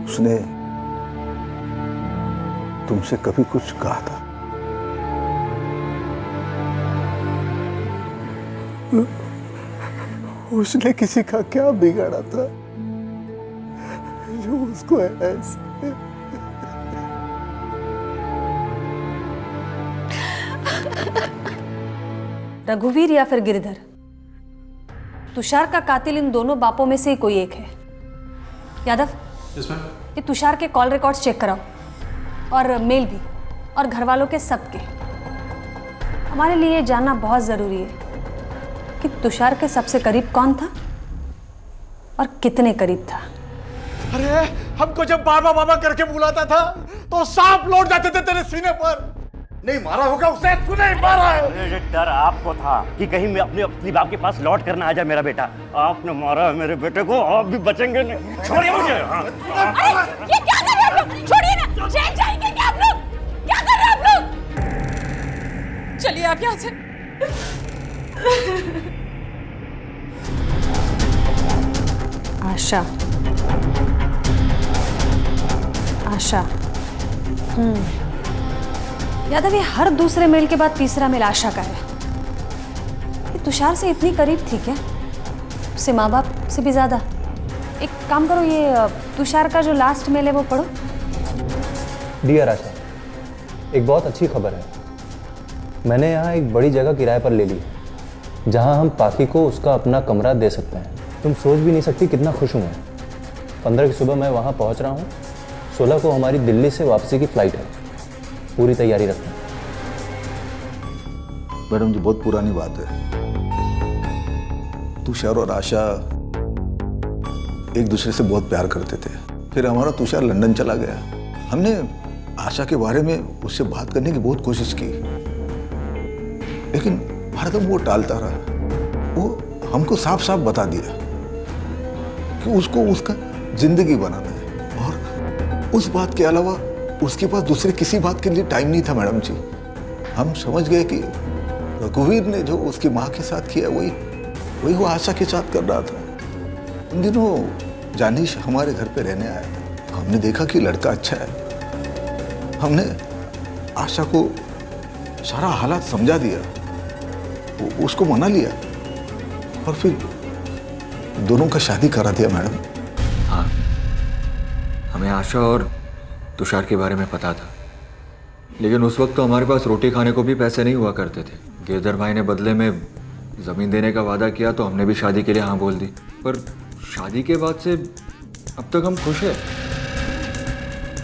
उसने तुमसे कभी कुछ कहा था? उसने किसी का क्या बिगाड़ा था जो उसको ऐसे? रघुवीर या फिर गिरधर, तुषार का कातिल इन दोनों बापों में से ही कोई एक है। Yadav, yes ma'am. ये तुषार के कॉल रिकॉर्ड्स चेक कराओ और मेल भी, और घर वालों के सबके। हमारे लिए ये जानना बहुत जरूरी है कि तुषार के सबसे करीब कौन था और कितने करीब था। अरे हमको जब बाबा बाबा करके बुलाता था तो सांप लौट जाते थे तेरे सीने पर। नहीं मारा होगा उसे, तूने ही मारा है। डर आपको था कि कहीं मैं अपने असली बाप के पास लौट कर ना आ जाए मेरा बेटा। आपने मारा है मेरे बेटे को, आप भी बचेंगे नहीं। छोड़िए मुझे। अरे ये क्या कर रहे हो आप लोग? छोड़िए ना, जेल जाएंगे क्या आप लोग? क्या कर रहे हो आप लोग? चलिए आप यहाँ से। आशा, आशा। यादव, ये हर दूसरे मेल के बाद तीसरा मेल आशा का है। ये तुषार से इतनी करीब थी क्या? उससे माँ बाप से भी ज्यादा। एक काम करो, ये तुषार का जो लास्ट मेल है वो पढ़ो। डियर आशा, एक बहुत अच्छी खबर है। मैंने यहाँ एक बड़ी जगह किराए पर ले ली है जहाँ हम पाखी को उसका अपना कमरा दे सकते हैं। तुम सोच भी नहीं सकती कितना खुश हूँ मैं। 15 की सुबह मैं वहाँ पहुँच रहा हूँ। 16 को हमारी दिल्ली से वापसी की फ़्लाइट है। पूरी तैयारी रखना। मैडम जी, बहुत पुरानी बात है। तुषार और आशा एक दूसरे से बहुत प्यार करते थे। फिर हमारा तुषार लंदन चला गया। हमने आशा के बारे में उससे बात करने की बहुत कोशिश की, लेकिन हरदम वो टालता रहा। वो हमको साफ साफ बता दिया कि उसको उसका जिंदगी बनाना है, और उस बात के अलावा उसके पास दूसरे किसी बात के लिए टाइम नहीं था। मैडम जी, हम समझ गए कि रघुवीर ने जो उसकी माँ के साथ किया वही वो आशा के साथ कर रहा था। उन दिनों जानिश हमारे घर पे रहने आया था। हमने देखा कि लड़का अच्छा है। हमने आशा को सारा हालात समझा दिया, उसको मना लिया, और फिर दोनों का शादी करा दिया। मैडम, हाँ, हमें आशा और तुषार के बारे में पता था, लेकिन उस वक्त तो हमारे पास रोटी खाने को भी पैसे नहीं हुआ करते थे। गिरधर भाई ने बदले में ज़मीन देने का वादा किया तो हमने भी शादी के लिए हाँ बोल दी। पर शादी के बाद से अब तक हम खुश हैं।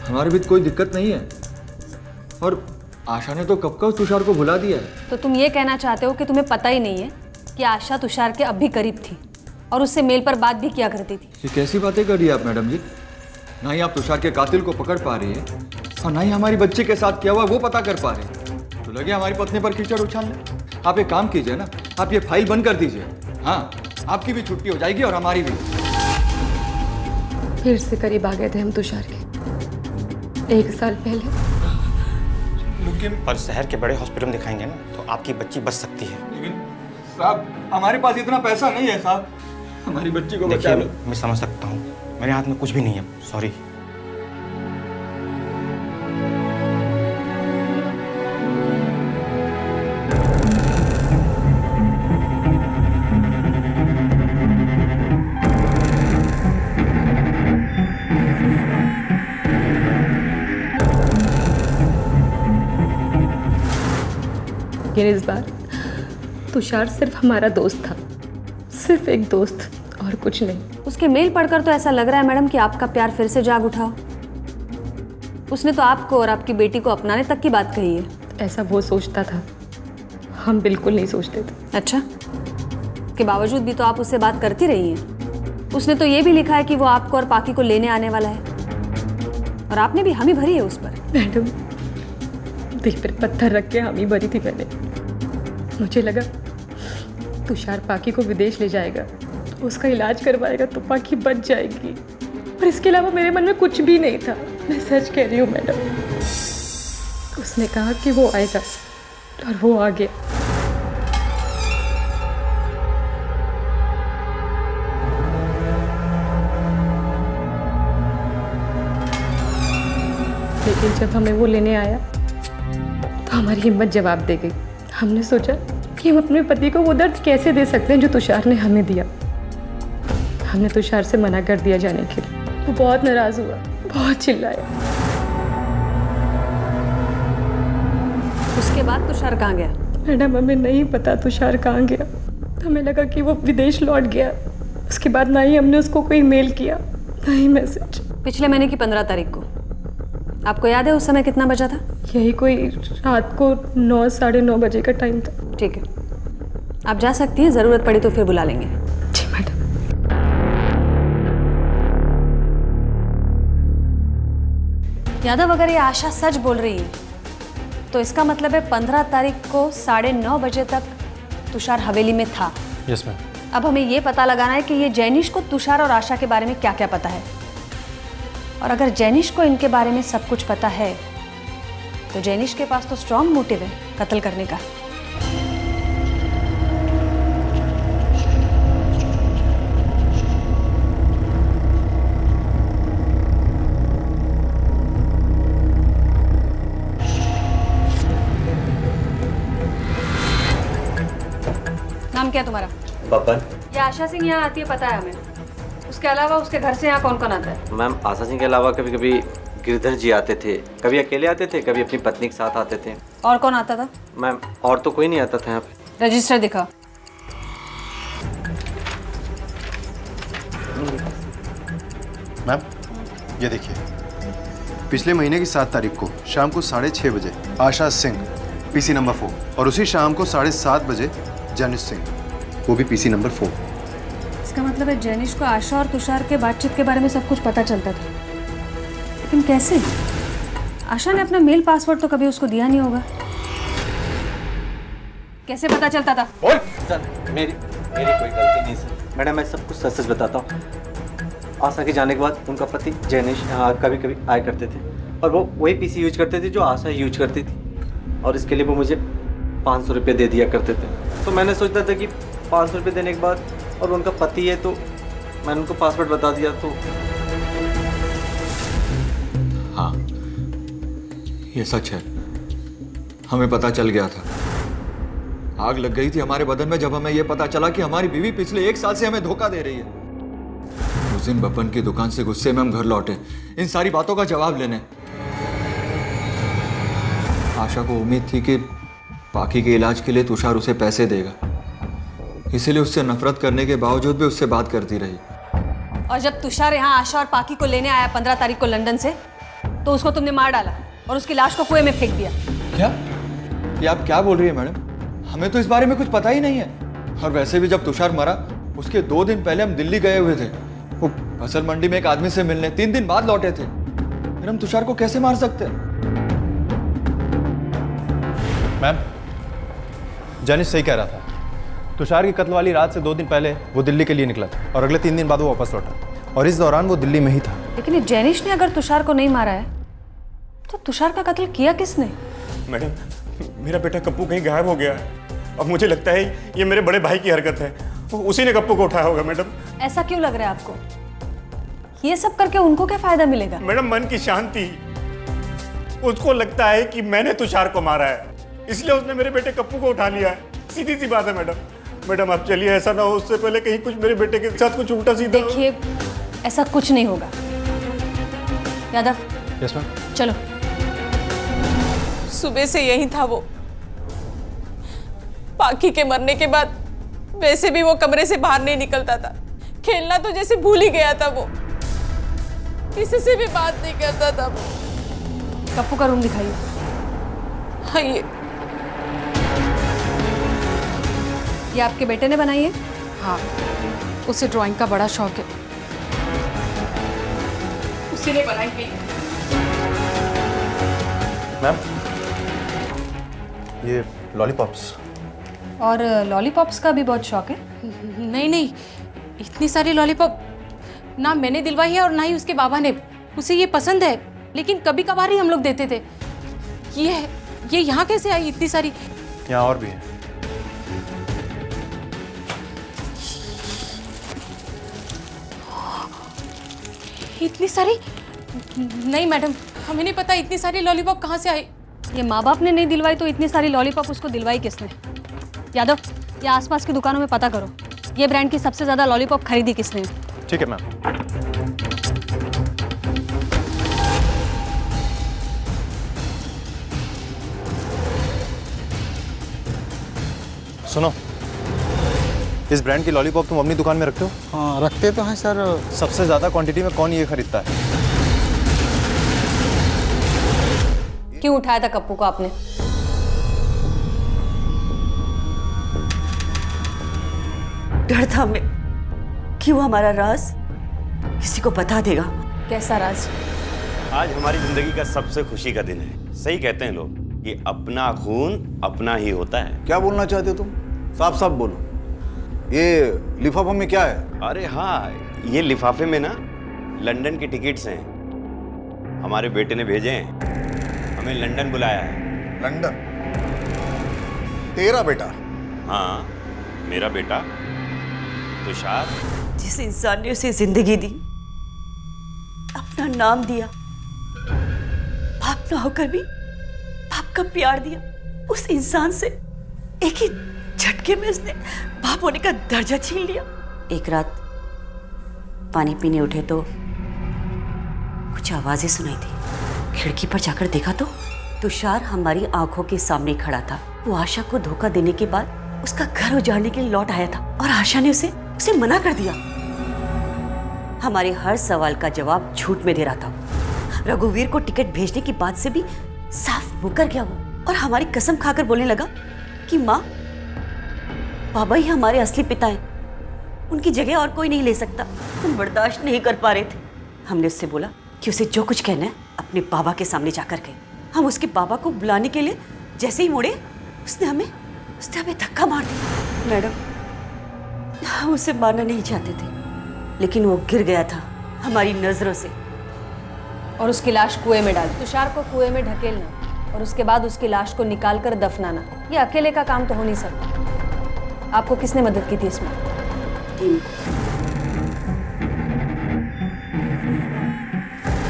हमारे भी कोई दिक्कत नहीं है, और आशा ने तो कब का तुषार को भुला दिया है। तो तुम ये कहना चाहते हो कि तुम्हें पता ही नहीं है कि आशा तुषार के अब भी करीब थी और उससे मेल पर बात भी किया करती थी? ये कैसी बातें कर रही है आप मैडम जी? ना ही आप तुषार के कातिल को पकड़ पा रही है, और ना ही हमारी बच्ची के साथ क्या हुआ वो पता कर पा रहे हैं। तो लगे हमारी पत्नी पर कीचड़ उछालने। आप एक काम कीजिए ना, आप ये फाइल बंद कर दीजिए। हाँ, आपकी भी छुट्टी हो जाएगी और हमारी भी। फिर से करीब आ गए थे हम तुषार के 1 साल पहले। पर शहर के बड़े हॉस्पिटल में दिखाएंगे ना तो आपकी बच्ची बच सकती है। लेकिन साहब, हमारे पास इतना पैसा नहीं है साहब, हमारी बच्ची को बचा लो। मैं समझ सकता हूँ, मेरे हाथ में कुछ भी नहीं है, सॉरी। लेकिन इस बार तुषार सिर्फ हमारा दोस्त था, सिर्फ एक दोस्त और कुछ नहीं। उसके मेल पढ़कर तो ऐसा लग रहा है मैडम कि आपका प्यार फिर से जाग उठा। उसने तो आपको और आपकी बेटी को अपनाने तक की बात कही है। ऐसा वो सोचता था, हम बिल्कुल नहीं सोचते थे। अच्छा, के बावजूद भी तो आप उससे बात करती रही हैं। उसने तो ये भी लिखा है कि वो आपको और पाकी को लेने आने वाला है, और आपने भी हामी भरी है उस पर। मैडम, दिल पर पत्थर रख के हामी भरी थी मैंने। मुझे लगा तुषार पाकी को विदेश ले जाएगा, उसका इलाज करवाएगा तो पाकी बच जाएगी, और इसके अलावा मेरे मन में कुछ भी नहीं था। मैं सच कह रही हूँ मैडम। उसने कहा कि वो आएगा और वो आ गया। लेकिन जब हमें वो लेने आया तो हमारी हिम्मत जवाब दे गई। हमने सोचा कि हम अपने पति को वो दर्द कैसे दे सकते हैं जो तुषार ने हमें दिया। हमने तुषार से मना कर दिया जाने के लिए। वो बहुत नाराज हुआ, बहुत चिल्लाया। उसके बाद तुषार कहाँ गया? मैडम, हमें नहीं पता तुषार कहाँ गया। हमें लगा कि वो विदेश लौट गया। उसके बाद ना ही हमने उसको कोई मेल किया, ना ही मैसेज। पिछले महीने की 15 तारीख को, आपको याद है उस समय कितना बजा था? यही कोई रात को 9 साढ़े 9 बजे का टाइम था। ठीक है, आप जा सकती हैं, ज़रूरत पड़ी तो फिर बुला लेंगे। जी मैडम। यादव, अगर ये आशा सच बोल रही है तो इसका मतलब है 15 तारीख को 9:30 बजे तक तुषार हवेली में था। Yes ma'am. अब हमें ये पता लगाना है कि ये जैनिश को तुषार और आशा के बारे में क्या क्या पता है, और अगर जैनिश को इनके बारे में सब कुछ पता है तो जैनिश के पास तो स्ट्रॉन्ग मोटिव है कत्ल करने का। नाम क्या तुम्हारा? बब्बन। ये आशा सिंह यहाँ आती है, पता है हमें। उसके अलावा उसके घर से यहाँ कौन कौन आता है? मैम, आशा सिंह के अलावा कभी कभी गिरधर जी आते थे, कभी अकेले आते थे, कभी अपनी पत्नी के साथ आते थे। और कौन आता था? मैम, और तो कोई नहीं आता था यहाँ पे। रजिस्टर दिखा। मैम, ये देखिए, पिछले महीने की 7 तारीख को शाम को 6:30 बजे आशा सिंह, पीसी नंबर 4, और उसी शाम को 7:30 बजे जैनिश सिंह, वो भी पीसी नंबर 4। इसका मतलब है जैनिश को आशा और तुषार के बातचीत के बारे में सब कुछ पता चलता था, लेकिन कैसे? आशा ने अपना मेल पासवर्ड तो कभी उसको दिया नहीं होगा। कैसे पता चलता था? सर, मेरी कोई गलती नहीं सर। मैडम, मैं सब कुछ सच सच बताता हूँ। आशा के जाने के बाद उनका पति जैनिश यहाँ कभी कभी आया करते थे, और वो वही पीसी यूज करते थे जो आशा यूज करती थी, और इसके लिए वो मुझे 500 रुपये दे दिया करते थे। तो मैंने सोचता था कि 500 रुपये देने के बाद, और उनका पति है तो मैंने उनको पासवर्ड बता दिया। तो हाँ, ये सच है, हमें पता चल गया था। आग लग गई थी हमारे बदन में जब हमें यह पता चला कि हमारी बीवी पिछले 1 साल से हमें धोखा दे रही है। उस दिन बब्बन की दुकान से गुस्से में हम घर लौटे इन सारी बातों का जवाब लेने। आशा को उम्मीद थी कि पाकी के इलाज के लिए तुषार उसे पैसे देगा, इसीलिए उससे नफरत करने के बावजूद भी उससे बात करती रही। और जब तुषार यहाँ आशा और पाकी को लेने आया 15 तारीख को लंदन से, तो उसको तुमने मार डाला और उसकी लाश को कुएं में फेंक दिया। क्या? ये आप क्या बोल रही है मैडम? हमें तो इस बारे में कुछ पता ही नहीं है। और वैसे भी जब तुषार मरा उसके 2 दिन पहले हम दिल्ली गए हुए थे, वो फसल मंडी में एक आदमी से मिलने 3 दिन बाद लौटे थे। फिर हम तुषार को कैसे मार सकते हैं? मैम, जैनिश सही कह रहा था। तुषार की कत्ल वाली रात से 2 दिन पहले वो दिल्ली के लिए निकला था, और अगले 3 दिन बाद वो वापस लौटा, और इस दौरान वो दिल्ली में ही था। लेकिन जैनिश ने अगर तुषार को नहीं मारा है तो तुषार का कत्ल किया किसने? मैडम, मेरा बेटा कप्पू कहीं गायब हो गया है। अब मुझे लगता है ये मेरे बड़े भाई की हरकत है, उसी ने कप्पू को उठाया होगा। मैडम, ऐसा क्यों लग रहा है आपको? ये सब करके उनको क्या फायदा मिलेगा? मैडम, मन की शांति। उसको लगता है कि मैंने तुषार को मारा है, इसलिए उसने मेरे बेटे कप्पू को उठा लिया है। सीधी सी बात है मैडम। मैडम, आप चलिए, ऐसा ना हो उससे पहले कहीं कुछ मेरे बेटे के साथ कुछ उल्टा सीधा। देखिए, ऐसा कुछ नहीं होगा। यादव। Yes ma'am. चलो। सुबह से यही था वो। पाखी के मरने के बाद वैसे भी वो कमरे से बाहर नहीं निकलता था। खेलना तो जैसे भूल ही गया था वो, किसी से भी बात नहीं करता था वो। कप्पू का रूम दिखाइए। हाँ ये आपके बेटे ने बनाई है? हाँ, उसे ड्राइंग का बड़ा शौक है, उसी ने बनाई है। मैम, ये लॉलीपॉप्स। और लॉलीपॉप्स का भी बहुत शौक है? नहीं नहीं, इतनी सारी लॉलीपॉप ना मैंने दिलवाई है और ना ही उसके बाबा ने। उसे ये पसंद है, लेकिन कभी कभार ही हम लोग देते थे। ये यहाँ कैसे आई इतनी सारी? यहाँ और भी है। इतनी सारी? नहीं मैडम, हमें नहीं पता इतनी सारी लॉलीपॉप कहाँ से आई। ये माँ बाप ने नहीं दिलवाई तो इतनी सारी लॉलीपॉप उसको दिलवाई किसने? यादव, ये आसपास की दुकानों में पता करो, ये ब्रांड की सबसे ज्यादा लॉलीपॉप खरीदी किसने? ठीक है मैम। सुनो, इस ब्रांड की लॉलीपॉप तुम अपनी दुकान में रखते हो? हाँ रखते तो हैं सर। सबसे ज्यादा क्वांटिटी में कौन ये खरीदता है? क्यों उठाया था कप्पू को आपने? डर था हमें कि वो हमारा राज किसी को बता देगा। कैसा राज? आज हमारी जिंदगी का सबसे खुशी का दिन है। सही कहते हैं लोग कि अपना खून अपना ही होता है। क्या बोलना चाहते हो तुम? साफ साफ बोलो। ये लिफाफा में क्या है? अरे हाँ, ये लिफाफे में ना लंदन की टिकट्स हैं। हमारे बेटे ने भेजे हैं, हमें लंदन बुलाया है। लंदन? तेरा बेटा? हाँ, मेरा बेटा तुषार। जिस इंसान ने उसे जिंदगी दी, अपना नाम दिया, बाप ना होकर भी बाप का प्यार दिया, उस इंसान से एक ही झटके में उसने बाप होने का दर्जा छीन लिया। एक रात पानी पीने उठे तो कुछ आवाजें सुनाई थी। खिड़की पर जाकर देखा तो तुषार हमारी आंखों के सामने खड़ा था। वो आशा को धोखा देने के बाद उसका घर उजाड़ने के लिए लौट आया था और आशा ने उसे मना कर दिया। हमारे हर सवाल का जवाब झूठ में दे रहा था। रघुवीर को टिकट भेजने की बात से भी साफ मुकर गया वो, और हमारी कसम खाकर बोलने लगा कि माँ, बाबा ही हमारे असली पिता हैं, उनकी जगह और कोई नहीं ले सकता। हम बर्दाश्त नहीं कर पा रहे थे। हमने उससे बोला कि उसे जो कुछ कहना है अपने बाबा के सामने जाकर कहे। हम उसके बाबा को बुलाने के लिए जैसे ही मुड़े, उसने हमें धक्का मार दिया। मैडम, हम उसे मारना नहीं चाहते थे, लेकिन वो गिर गया था हमारी नजरों से। और उसकी लाश कुएं में डाल। तुषार को कुएं में ढकेलना और उसके बाद उसकी लाश को निकालकर दफनाना, ये अकेले का काम तो हो नहीं सकता। आपको किसने मदद की थी इसमें?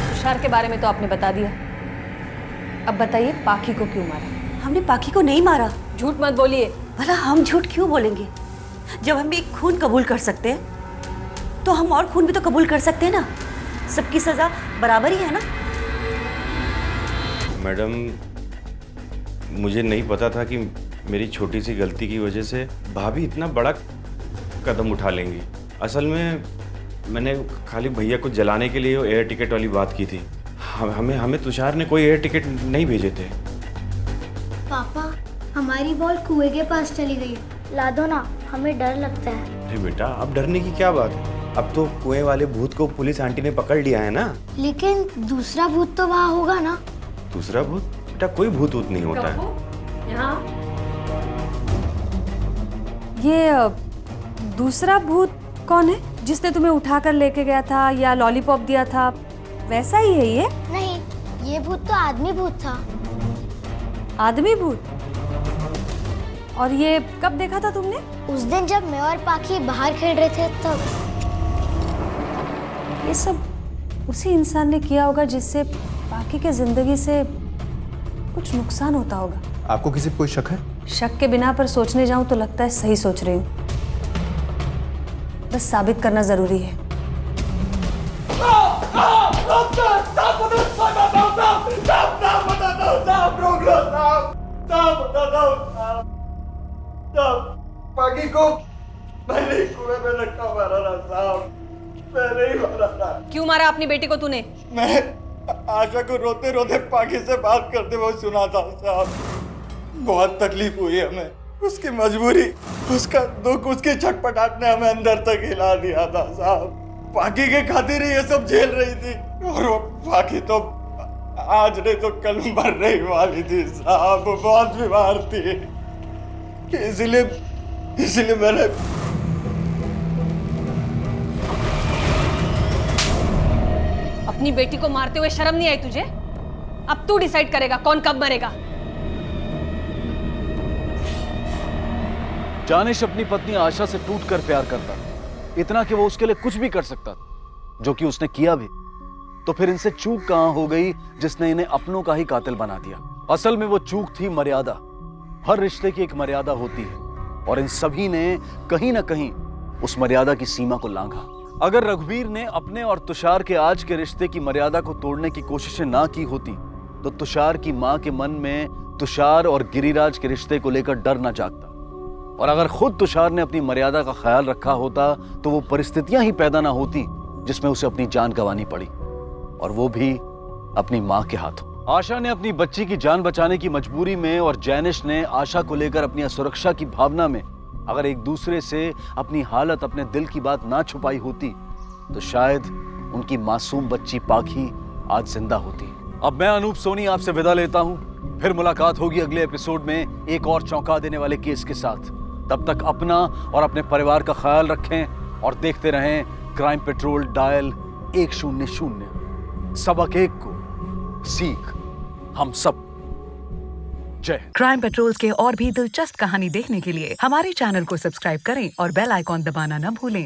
तुषार के बारे में तो आपने बता दिया, अब बताइए पाखी को क्यों मारा? हमने पाखी को नहीं मारा। झूठ मत बोलिए। भला हम झूठ क्यों बोलेंगे? जब हम एक खून कबूल कर सकते हैं तो हम और खून भी तो कबूल कर सकते हैं ना। सबकी सजा बराबर ही है ना। मैडम, मुझे नहीं पता था कि मेरी छोटी सी गलती की वजह से भाभी इतना बड़ा कदम उठा लेंगी। असल में मैंने खाली भैया को जलाने के लिए वो एयर टिकट वाली बात की थी। हमें तुषार ने कोई एयर टिकट नहीं भेजे थे। पापा, हमारी बॉल कुएं के पास चली गई है, ला दो ना, हमें डर लगता है। अरे बेटा, अब डरने की क्या बात है? अब तो कुएं वाले भूत को पुलिस आंटी ने पकड़ लिया है ना। लेकिन दूसरा भूत तो वहाँ होगा ना? दूसरा भूत? बेटा, कोई भूत नहीं होता है। यहाँ ये दूसरा भूत कौन है जिसने तुम्हें उठाकर लेके गया था या लॉलीपॉप दिया था? वैसा ही है ये? नहीं, ये भूत तो आदमी भूत था। आदमी भूत? और ये कब देखा था तुमने? उस दिन जब मैं और पाखी बाहर खेल रहे थे तब। ये सब उसी इंसान ने किया होगा जिससे पाखी के जिंदगी से कुछ नुकसान होता होगा। आपको किसी पे कोई शक है? शक के बिना पर सोचने जाऊं तो लगता है सही सोच रही हूँ। बस साबित करना जरूरी है। पाकी को मैंने ही कुएं में धक्का मारा था साहब, मैंने ही मारा था। क्यों मारा अपनी बेटी को तूने? मैं आशा को रोते रोते पाकी से बात करते हुए सुना था साहब। बहुत तकलीफ हुई हमें, उसकी मजबूरी, उसका दुख, उसकी छटपटाहट ने हमें अंदर तक हिला दिया था साहब। पाकी के खातिर ही ये सब झेल रही थी, और वो पाकी तो आज नहीं तो कल मरने ही वाली थी साहब, बहुत बीमार थी। इसीलिए मैंने अपनी बेटी को मारते हुए शर्म नहीं आई तुझे? अब तू डिसाइड करेगा कौन कब मरेगा। जानिश अपनी पत्नी आशा से टूटकर प्यार करता था, इतना कि वो उसके लिए कुछ भी कर सकता था, जो कि उसने किया भी। तो फिर इनसे चूक कहां हो गई जिसने इन्हें अपनों का ही कातिल बना दिया? असल में वो चूक थी मर्यादा। हर रिश्ते की एक मर्यादा होती है, और इन सभी ने कहीं ना कहीं उस मर्यादा की सीमा को लांघा। अगर रघुवीर ने अपने और तुषार के आज के रिश्ते की मर्यादा को तोड़ने की कोशिशें ना की होती, तो तुषार की मां के मन में तुषार और गिरिराज के रिश्ते को लेकर डर न जागता। और अगर खुद तुषार ने अपनी मर्यादा का ख्याल रखा होता, तो वो परिस्थितियां ही पैदा ना होती जिसमें उसे अपनी जान गंवानी पड़ी, और वो भी अपनी मां के हाथों। आशा ने अपनी बच्ची की जान बचाने की मजबूरी में, और जैनिश ने आशा को लेकर अपनी असुरक्षा की भावना में अगर एक दूसरे से अपनी हालत, अपने दिल की बात ना छुपाई होती, तो शायद उनकी मासूम बच्ची पाखी आज जिंदा होती। अब मैं अनूप सोनी आपसे विदा लेता हूं। फिर मुलाकात होगी अगले एपिसोड में एक और चौंका देने वाले केस के साथ। तब तक अपना और अपने परिवार का ख्याल रखें और देखते रहें क्राइम पेट्रोल डायल 100। सबक एक को सीख हम सब। जय। क्राइम पेट्रोल्स के और भी दिलचस्प कहानी देखने के लिए हमारे चैनल को सब्सक्राइब करें और बेल आइकॉन दबाना न भूलें।